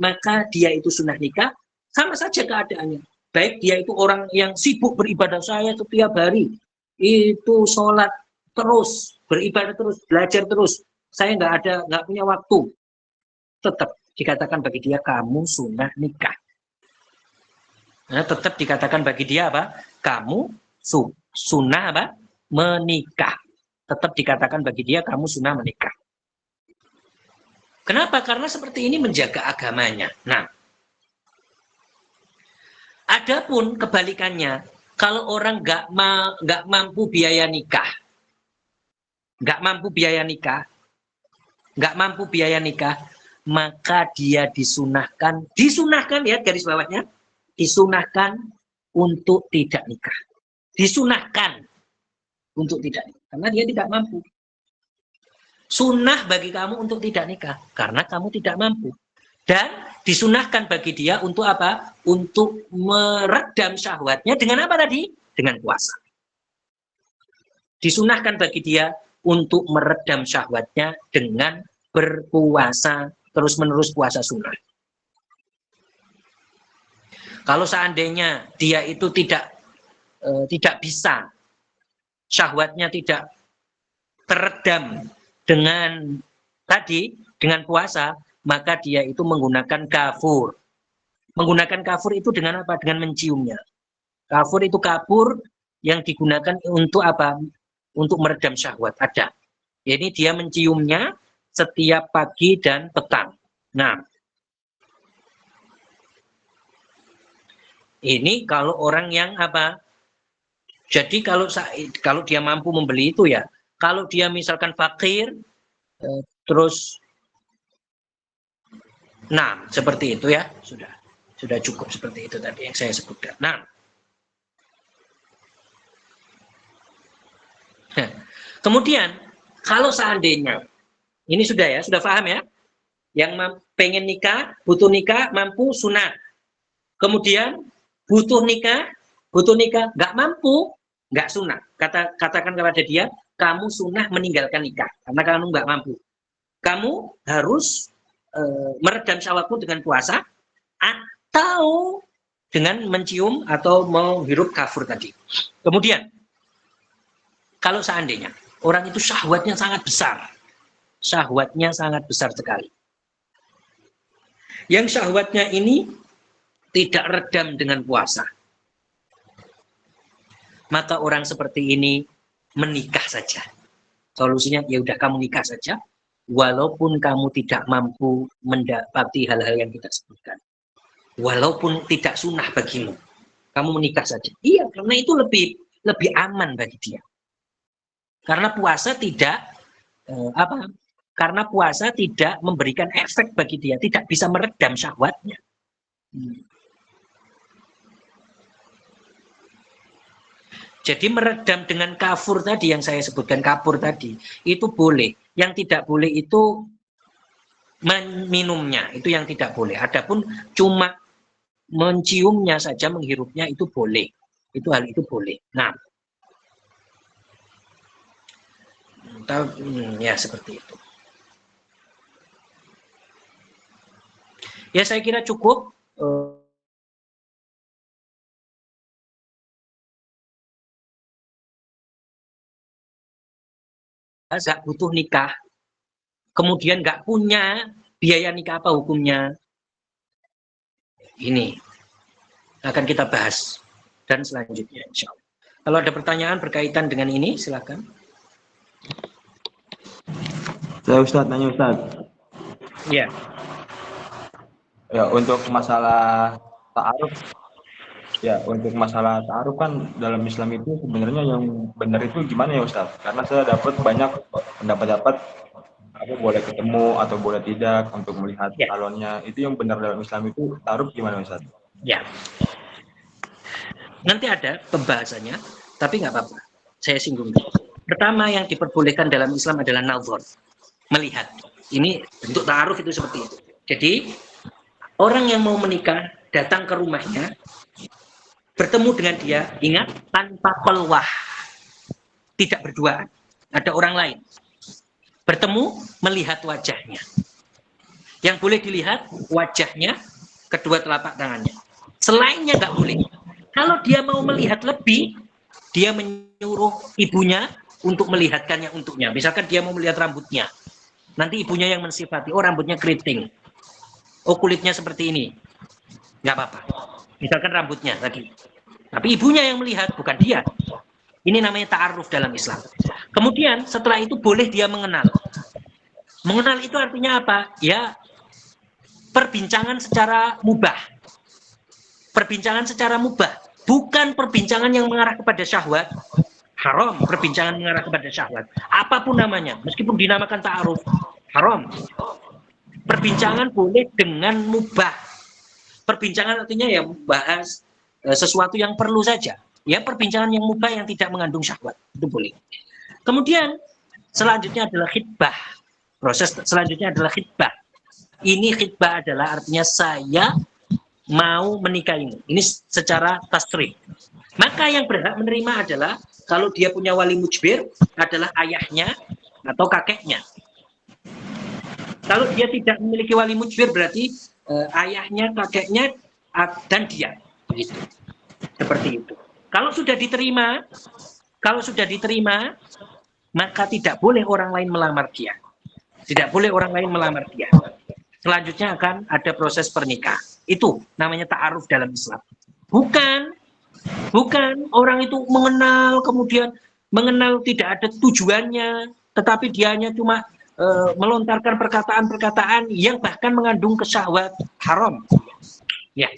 maka dia itu sunnah nikah, sama saja keadaannya. Baik dia itu orang yang sibuk beribadah, saya setiap hari itu sholat terus, beribadah terus, belajar terus, saya nggak punya waktu, tetap dikatakan bagi dia kamu sunnah nikah. Nah, tetap dikatakan bagi dia apa? Kamu sunnah apa? Menikah. Tetap dikatakan bagi dia kamu sunnah menikah. Kenapa? Karena seperti ini menjaga agamanya. Nah, adapun kebalikannya, kalau orang nggak mampu biaya nikah, maka dia disunahkan ya garis bawahnya, disunahkan untuk tidak nikah. Disunahkan untuk tidak nikah, karena dia tidak mampu. Sunnah bagi kamu untuk tidak nikah, karena kamu tidak mampu. Dan disunahkan bagi dia untuk apa? Untuk meredam syahwatnya dengan apa tadi? Dengan puasa. Disunahkan bagi dia untuk meredam syahwatnya dengan berpuasa, terus-menerus puasa sunnah. Kalau seandainya dia itu tidak bisa, syahwatnya tidak teredam dengan puasa, maka dia itu menggunakan kafur. Menggunakan kafur itu dengan apa? Dengan menciumnya. Kafur itu kapur yang digunakan untuk apa? Untuk meredam syahwat. Ada. Ini dia menciumnya setiap pagi dan petang. Nah, ini kalau orang yang apa? Jadi kalau dia mampu membeli itu ya. Kalau dia misalkan fakir, terus, nah seperti itu ya, sudah cukup seperti itu tadi yang saya sebutkan. Nah, kemudian kalau seandainya ini sudah paham ya, yang pengen nikah, butuh nikah, mampu sunnah. Kemudian butuh nikah, nggak mampu, nggak sunnah. Katakan kepada dia, kamu sunnah meninggalkan nikah karena kamu nggak mampu. Kamu harus meredam syahwatmu dengan puasa atau dengan mencium atau menghirup kafur tadi. Kemudian kalau seandainya orang itu syahwatnya sangat besar sekali. Yang syahwatnya ini tidak redam dengan puasa, maka orang seperti ini menikah saja. Solusinya ya udah kamu nikah saja, walaupun kamu tidak mampu mendapati hal-hal yang kita sebutkan, walaupun tidak sunnah bagimu, kamu menikah saja. Iya, karena itu lebih aman bagi dia. Karena puasa tidak Karena puasa tidak memberikan efek bagi dia, tidak bisa meredam syahwatnya. Jadi meredam dengan kafur tadi yang saya sebutkan, kapur tadi, itu boleh. Yang tidak boleh itu minumnya, itu yang tidak boleh. Adapun cuma menciumnya saja, menghirupnya itu boleh. Hal itu boleh. Nah, ya seperti itu. Ya saya kira cukup. Nggak butuh nikah, kemudian nggak punya biaya nikah, apa hukumnya? Ini akan kita bahas dan selanjutnya insya Allah. Kalau ada pertanyaan berkaitan dengan ini, silakan. Saya Ustadz, nanya Ustadz. Ya. Ya, untuk masalah ta'aruf, kan dalam Islam itu sebenarnya yang benar itu gimana ya Ustadz? Karena saya dapat banyak pendapat apa boleh ketemu atau boleh tidak untuk melihat calonnya. Itu yang benar dalam Islam itu ta'aruf gimana Ustadz? Ya. Nanti ada pembahasannya, tapi nggak apa-apa. Saya singgung dulu. Pertama yang diperbolehkan dalam Islam adalah nazar, melihat. Ini bentuk ta'aruf itu seperti itu. Jadi orang yang mau menikah datang ke rumahnya, bertemu dengan dia, ingat tanpa pelwah, tidak berduaan, ada orang lain. Bertemu, melihat wajahnya. Yang boleh dilihat wajahnya, kedua telapak tangannya. Selainnya nggak boleh. Kalau dia mau melihat lebih, dia menyuruh ibunya untuk melihatkannya untuknya. Misalkan dia mau melihat rambutnya, nanti ibunya yang mensifati, oh rambutnya keriting, oh kulitnya seperti ini, nggak apa-apa. Misalkan rambutnya lagi, tapi ibunya yang melihat, bukan dia. Ini namanya ta'aruf dalam Islam. Kemudian setelah itu boleh dia mengenal. Mengenal itu artinya apa? Ya, perbincangan secara mubah. Perbincangan secara mubah, bukan perbincangan yang mengarah kepada syahwat. Haram perbincangan mengarah kepada syahwat. Apapun namanya, meskipun dinamakan ta'aruf, haram. Perbincangan boleh dengan mubah. Perbincangan artinya ya membahas sesuatu yang perlu saja. Ya, perbincangan yang mubah yang tidak mengandung syahwat, itu boleh. Kemudian selanjutnya adalah khitbah. Proses selanjutnya adalah khitbah. Ini khitbah adalah artinya saya mau menikah ini. Ini secara tasrih. Maka yang berhak menerima adalah kalau dia punya wali mujbir adalah ayahnya atau kakeknya. Kalau dia tidak memiliki wali mujbir berarti ayahnya, kakeknya, dan dia. Begitu. Seperti itu. Kalau sudah diterima, maka tidak boleh orang lain melamar dia. Tidak boleh orang lain melamar dia. Selanjutnya akan ada proses pernikahan. Itu namanya ta'aruf dalam Islam. Bukan orang itu mengenal, kemudian mengenal tidak ada tujuannya, tetapi dia hanya cuma melontarkan perkataan-perkataan yang bahkan mengandung kesyahwat, haram. Ya.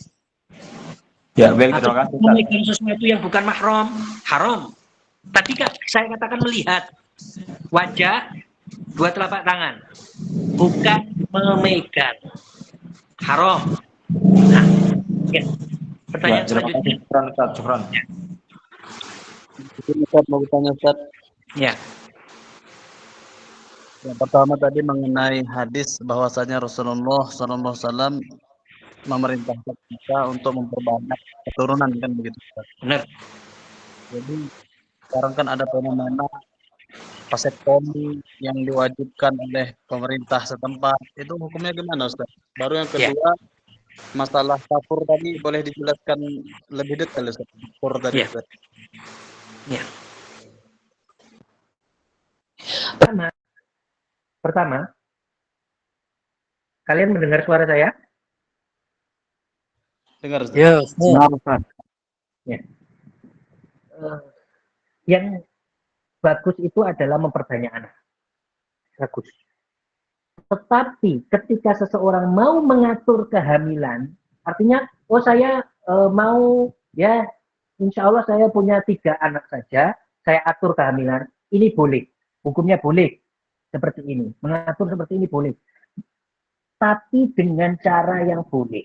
Ya, baik, terima kasih. Memiliki sesuatu yang bukan mahram, haram. Tapi saya katakan melihat wajah, dua telapak tangan, bukan memegang, haram. Nah, ya. Pertanyaan selanjutnya. Syukran. Ustaz, mau bertanya Ustaz. Ya. Yang pertama tadi mengenai hadis bahwasanya Rasulullah SAW memerintahkan kita untuk memperbanyak keturunan, kan begitu Ustaz. Benar. Jadi sekarang kan ada fenomena vasektomi yang diwajibkan oleh pemerintah setempat. Itu hukumnya gimana Ustaz? Baru yang kedua, masalah kafur tadi boleh dijelaskan lebih detail Ustaz. Kafur tadi Ustaz. Ya. Pertama, kalian mendengar suara saya? Dengar Ustaz. Ya, Ustaz. Ya. Yang bagus itu adalah memperbanyak anak. Bagus. Tetapi ketika seseorang mau mengatur kehamilan, artinya, oh saya mau ya insya Allah saya punya 3 anak saja, saya atur kehamilan, ini boleh, hukumnya boleh seperti ini, mengatur seperti ini boleh, tapi dengan cara yang boleh.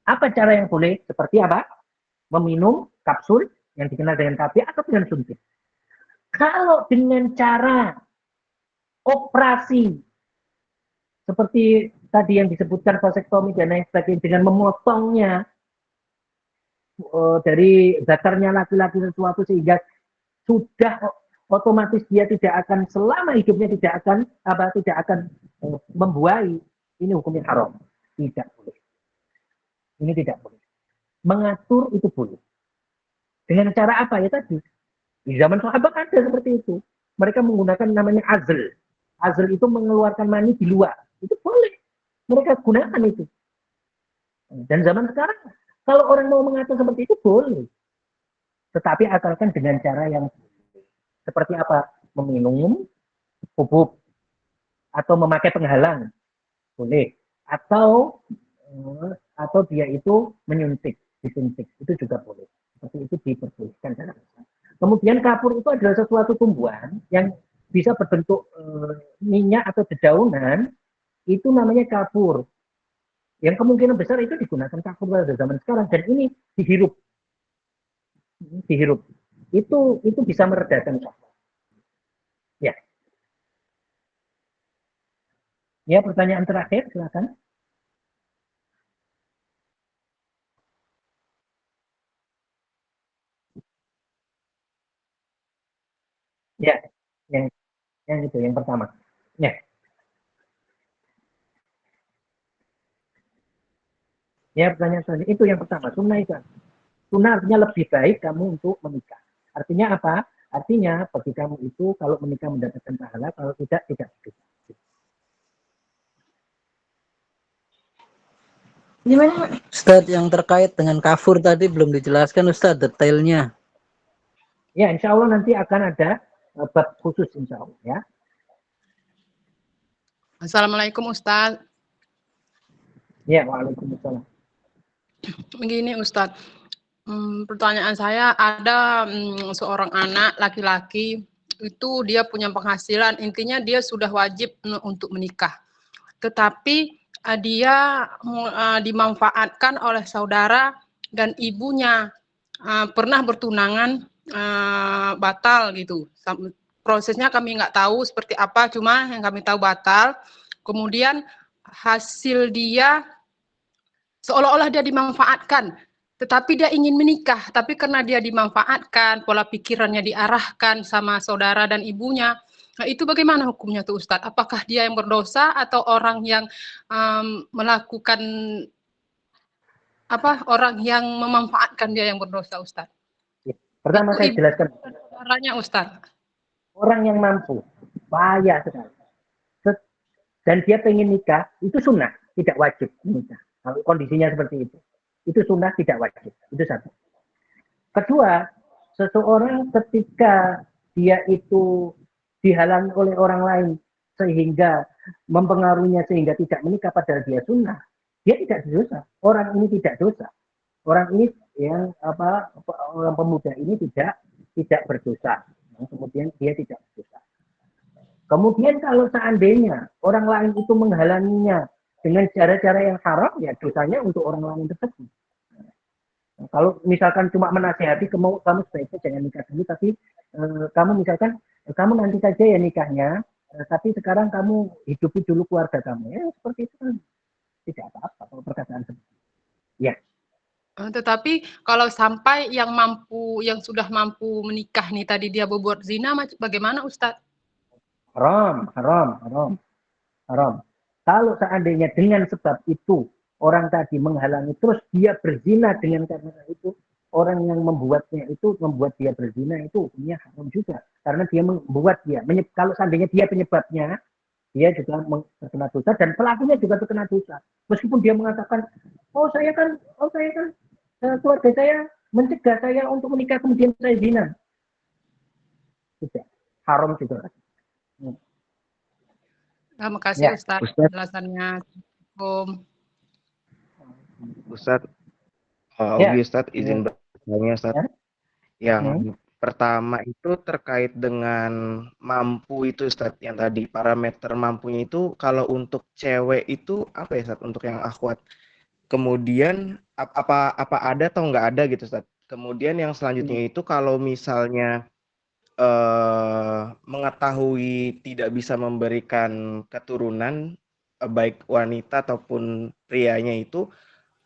Apa cara yang boleh? Seperti apa? Meminum kapsul yang dikenal dengan KB atau dengan suntik. Kalau dengan cara operasi seperti tadi yang disebutkan vasektomi dan lain sebagainya dengan memotongnya dari zakarnya laki-laki sesuatu sehingga sudah otomatis dia tidak akan selama hidupnya tidak akan membuai, ini hukumnya haram. Tidak boleh. Ini tidak boleh. Mengatur itu boleh. Dengan cara apa ya tadi? Di zaman sahabat ada seperti itu. Mereka menggunakan namanya azl. Azl itu mengeluarkan mani di luar. Itu boleh. Mereka gunakan itu. Dan zaman sekarang, kalau orang mau mengatur seperti itu, boleh. Tetapi asalkan dengan cara yang seperti apa? Meminum pupuk atau memakai penghalang. Boleh. Atau dia itu menyuntik, disuntik. Itu juga boleh. Seperti itu diperbolehkan dalam Islam. Kemudian kapur itu adalah sesuatu tumbuhan yang bisa berbentuk minyak atau dedaunan, itu namanya kapur. Yang kemungkinan besar itu digunakan kapur pada zaman sekarang dan ini dihirup. Itu bisa meredakan sakit. Ya. Ya, pertanyaan terakhir silakan. Ya, yang itu yang pertama. Ya. Ya, pertanyaan selanjutnya itu yang pertama, sunnah itu. Sunnah artinya lebih baik kamu untuk menikah. Artinya apa? Artinya bagi kamu itu kalau menikah mendapatkan pahala, kalau tidak Gimana? Ustadz, yang terkait dengan kafur tadi belum dijelaskan Ustadz detailnya. Ya, insya Allah nanti akan ada bab khusus insya Allah ya. Assalamualaikum Ustadz. Ya, waalaikumsalam. Begini Ustadz, pertanyaan saya ada seorang anak laki-laki itu dia punya penghasilan, intinya dia sudah wajib untuk menikah. Tetapi dia dimanfaatkan oleh saudara dan ibunya pernah bertunangan batal gitu. Prosesnya kami nggak tahu seperti apa, cuma yang kami tahu batal. Kemudian hasil dia seolah-olah dia dimanfaatkan, tetapi dia ingin menikah, tapi karena dia dimanfaatkan, pola pikirannya diarahkan sama saudara dan ibunya. Nah, itu bagaimana hukumnya tuh Ustadz? Apakah dia yang berdosa atau orang yang melakukan orang yang memanfaatkan dia yang berdosa Ustadz? Pertama saya jelaskan. Caranya Ustadz. Orang yang mampu, payah sekali. Dan dia pengen nikah, itu sunnah, tidak wajib menikah. Kalau kondisinya seperti itu sunnah tidak wajib. Itu satu. Kedua, seseorang ketika dia itu dihalangi oleh orang lain sehingga mempengaruhinya sehingga tidak menikah padahal dia sunnah, dia tidak dosa. Orang ini tidak dosa. Orang ini yang orang pemuda ini tidak berdosa. Kemudian dia tidak berdosa. Kemudian kalau seandainya orang lain itu menghalanginya dengan cara-cara yang haram, ya dosanya untuk orang lain tersebut. Nah, kalau misalkan cuma menasihati, kamu sebaiknya jangan nikah dulu, tapi kamu misalkan, kamu nanti saja ya nikahnya, tapi sekarang kamu hidupi dulu keluarga kamu. Ya seperti itu kan tidak apa-apa kalau perkataan seperti itu. Ya. Tetapi kalau sampai yang sudah mampu menikah nih tadi dia berbuat zina, bagaimana Ustadz? Haram. Kalau seandainya dengan sebab itu orang tadi menghalangi terus dia berzina dengan karena itu, orang yang membuat dia berzina itu hukumnya haram juga karena dia membuat kalau seandainya dia penyebabnya, dia juga terkena dosa dan pelakunya juga terkena dosa. Meskipun dia mengatakan, saya kan keluarga saya mencegah saya untuk menikah kemudian saya zina. Tidak, haram juga. Terima kasih Ustadz penjelasannya. Ustadz, Ustadz izin Soalnya Ustaz, Ya. yang pertama itu terkait dengan mampu itu Ustaz, yang tadi parameter mampunya itu kalau untuk cewek itu apa ya Ustaz, untuk yang akhwat. Kemudian apa ada atau nggak ada gitu Ustaz. Kemudian yang selanjutnya itu kalau misalnya mengetahui tidak bisa memberikan keturunan baik wanita ataupun prianya itu,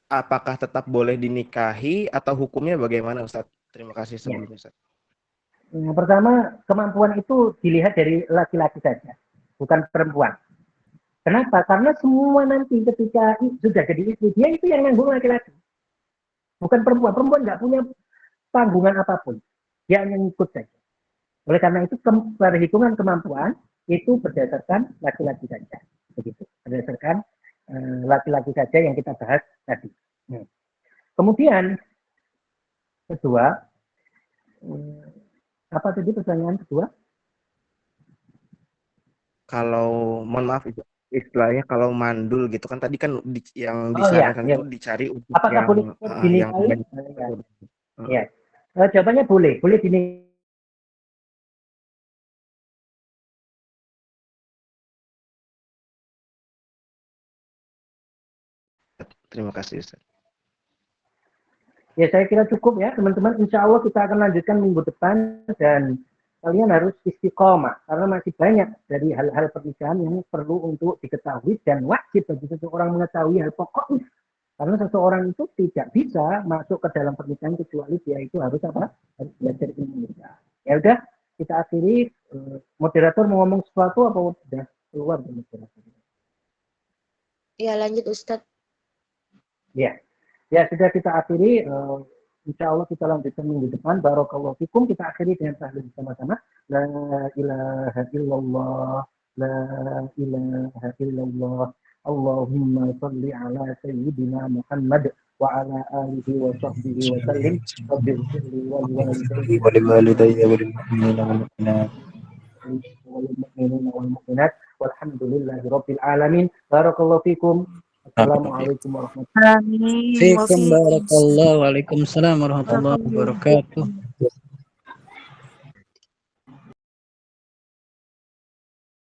apakah tetap boleh dinikahi atau hukumnya bagaimana Ustaz? Terima kasih Ya. sebelumnya Ustaz. Yang pertama, kemampuan itu dilihat dari laki-laki saja, bukan perempuan. Kenapa? Karena semua nanti ketika sudah jadi istri, dia itu yang nanggung laki-laki. Bukan perempuan. Perempuan nggak punya tanggungan apapun. Dia hanya ngikut saja. Oleh karena itu, perhitungan kemampuan itu berdasarkan laki-laki saja. Begitu. Berdasarkan laki-laki saja yang kita bahas tadi. Kemudian, kedua, apa tadi pertanyaan kedua? Kalau, mohon maaf istilahnya kalau mandul gitu kan tadi kan yang disarankan itu dicari untuk apakah boleh dinikahi? Ya. Jawabannya boleh dinikahi. Terima kasih Ustaz. Ya, saya kira cukup ya teman-teman. Insya Allah kita akan lanjutkan minggu depan dan kalian harus istiqomah karena masih banyak dari hal-hal pernikahan yang perlu untuk diketahui dan wajib bagi seseorang mengetahui hal pokoknya. Karena seseorang itu tidak bisa masuk ke dalam pernikahan kecuali dia itu harus apa? Harus belajar ilmu nikah. Ya udah, kita akhiri. Moderator mau ngomong sesuatu apa udah keluar dari moderator? Ya, lanjut Ustadz. Ya. Ya, sudah kita akhiri. Insya Allah kita lanjutkan minggu depan. Barakallahu fikum. Kita akhiri dengan tahlil bersama-sama. La ilaha illallah. La ilaha illallah. Allahumma salli ala sayyidina Muhammad wa ala alihi wa sahbihi wa sallim. Rabbi ighfirli wa liwalidayya wal mu'minina wal mu'minat. Walhamdulillahi rabbil alamin. Barakallahu fikum. Assalamualaikum warahmatullahi wabarakatuh. Waalaikumsalam warahmatullahi wabarakatuh.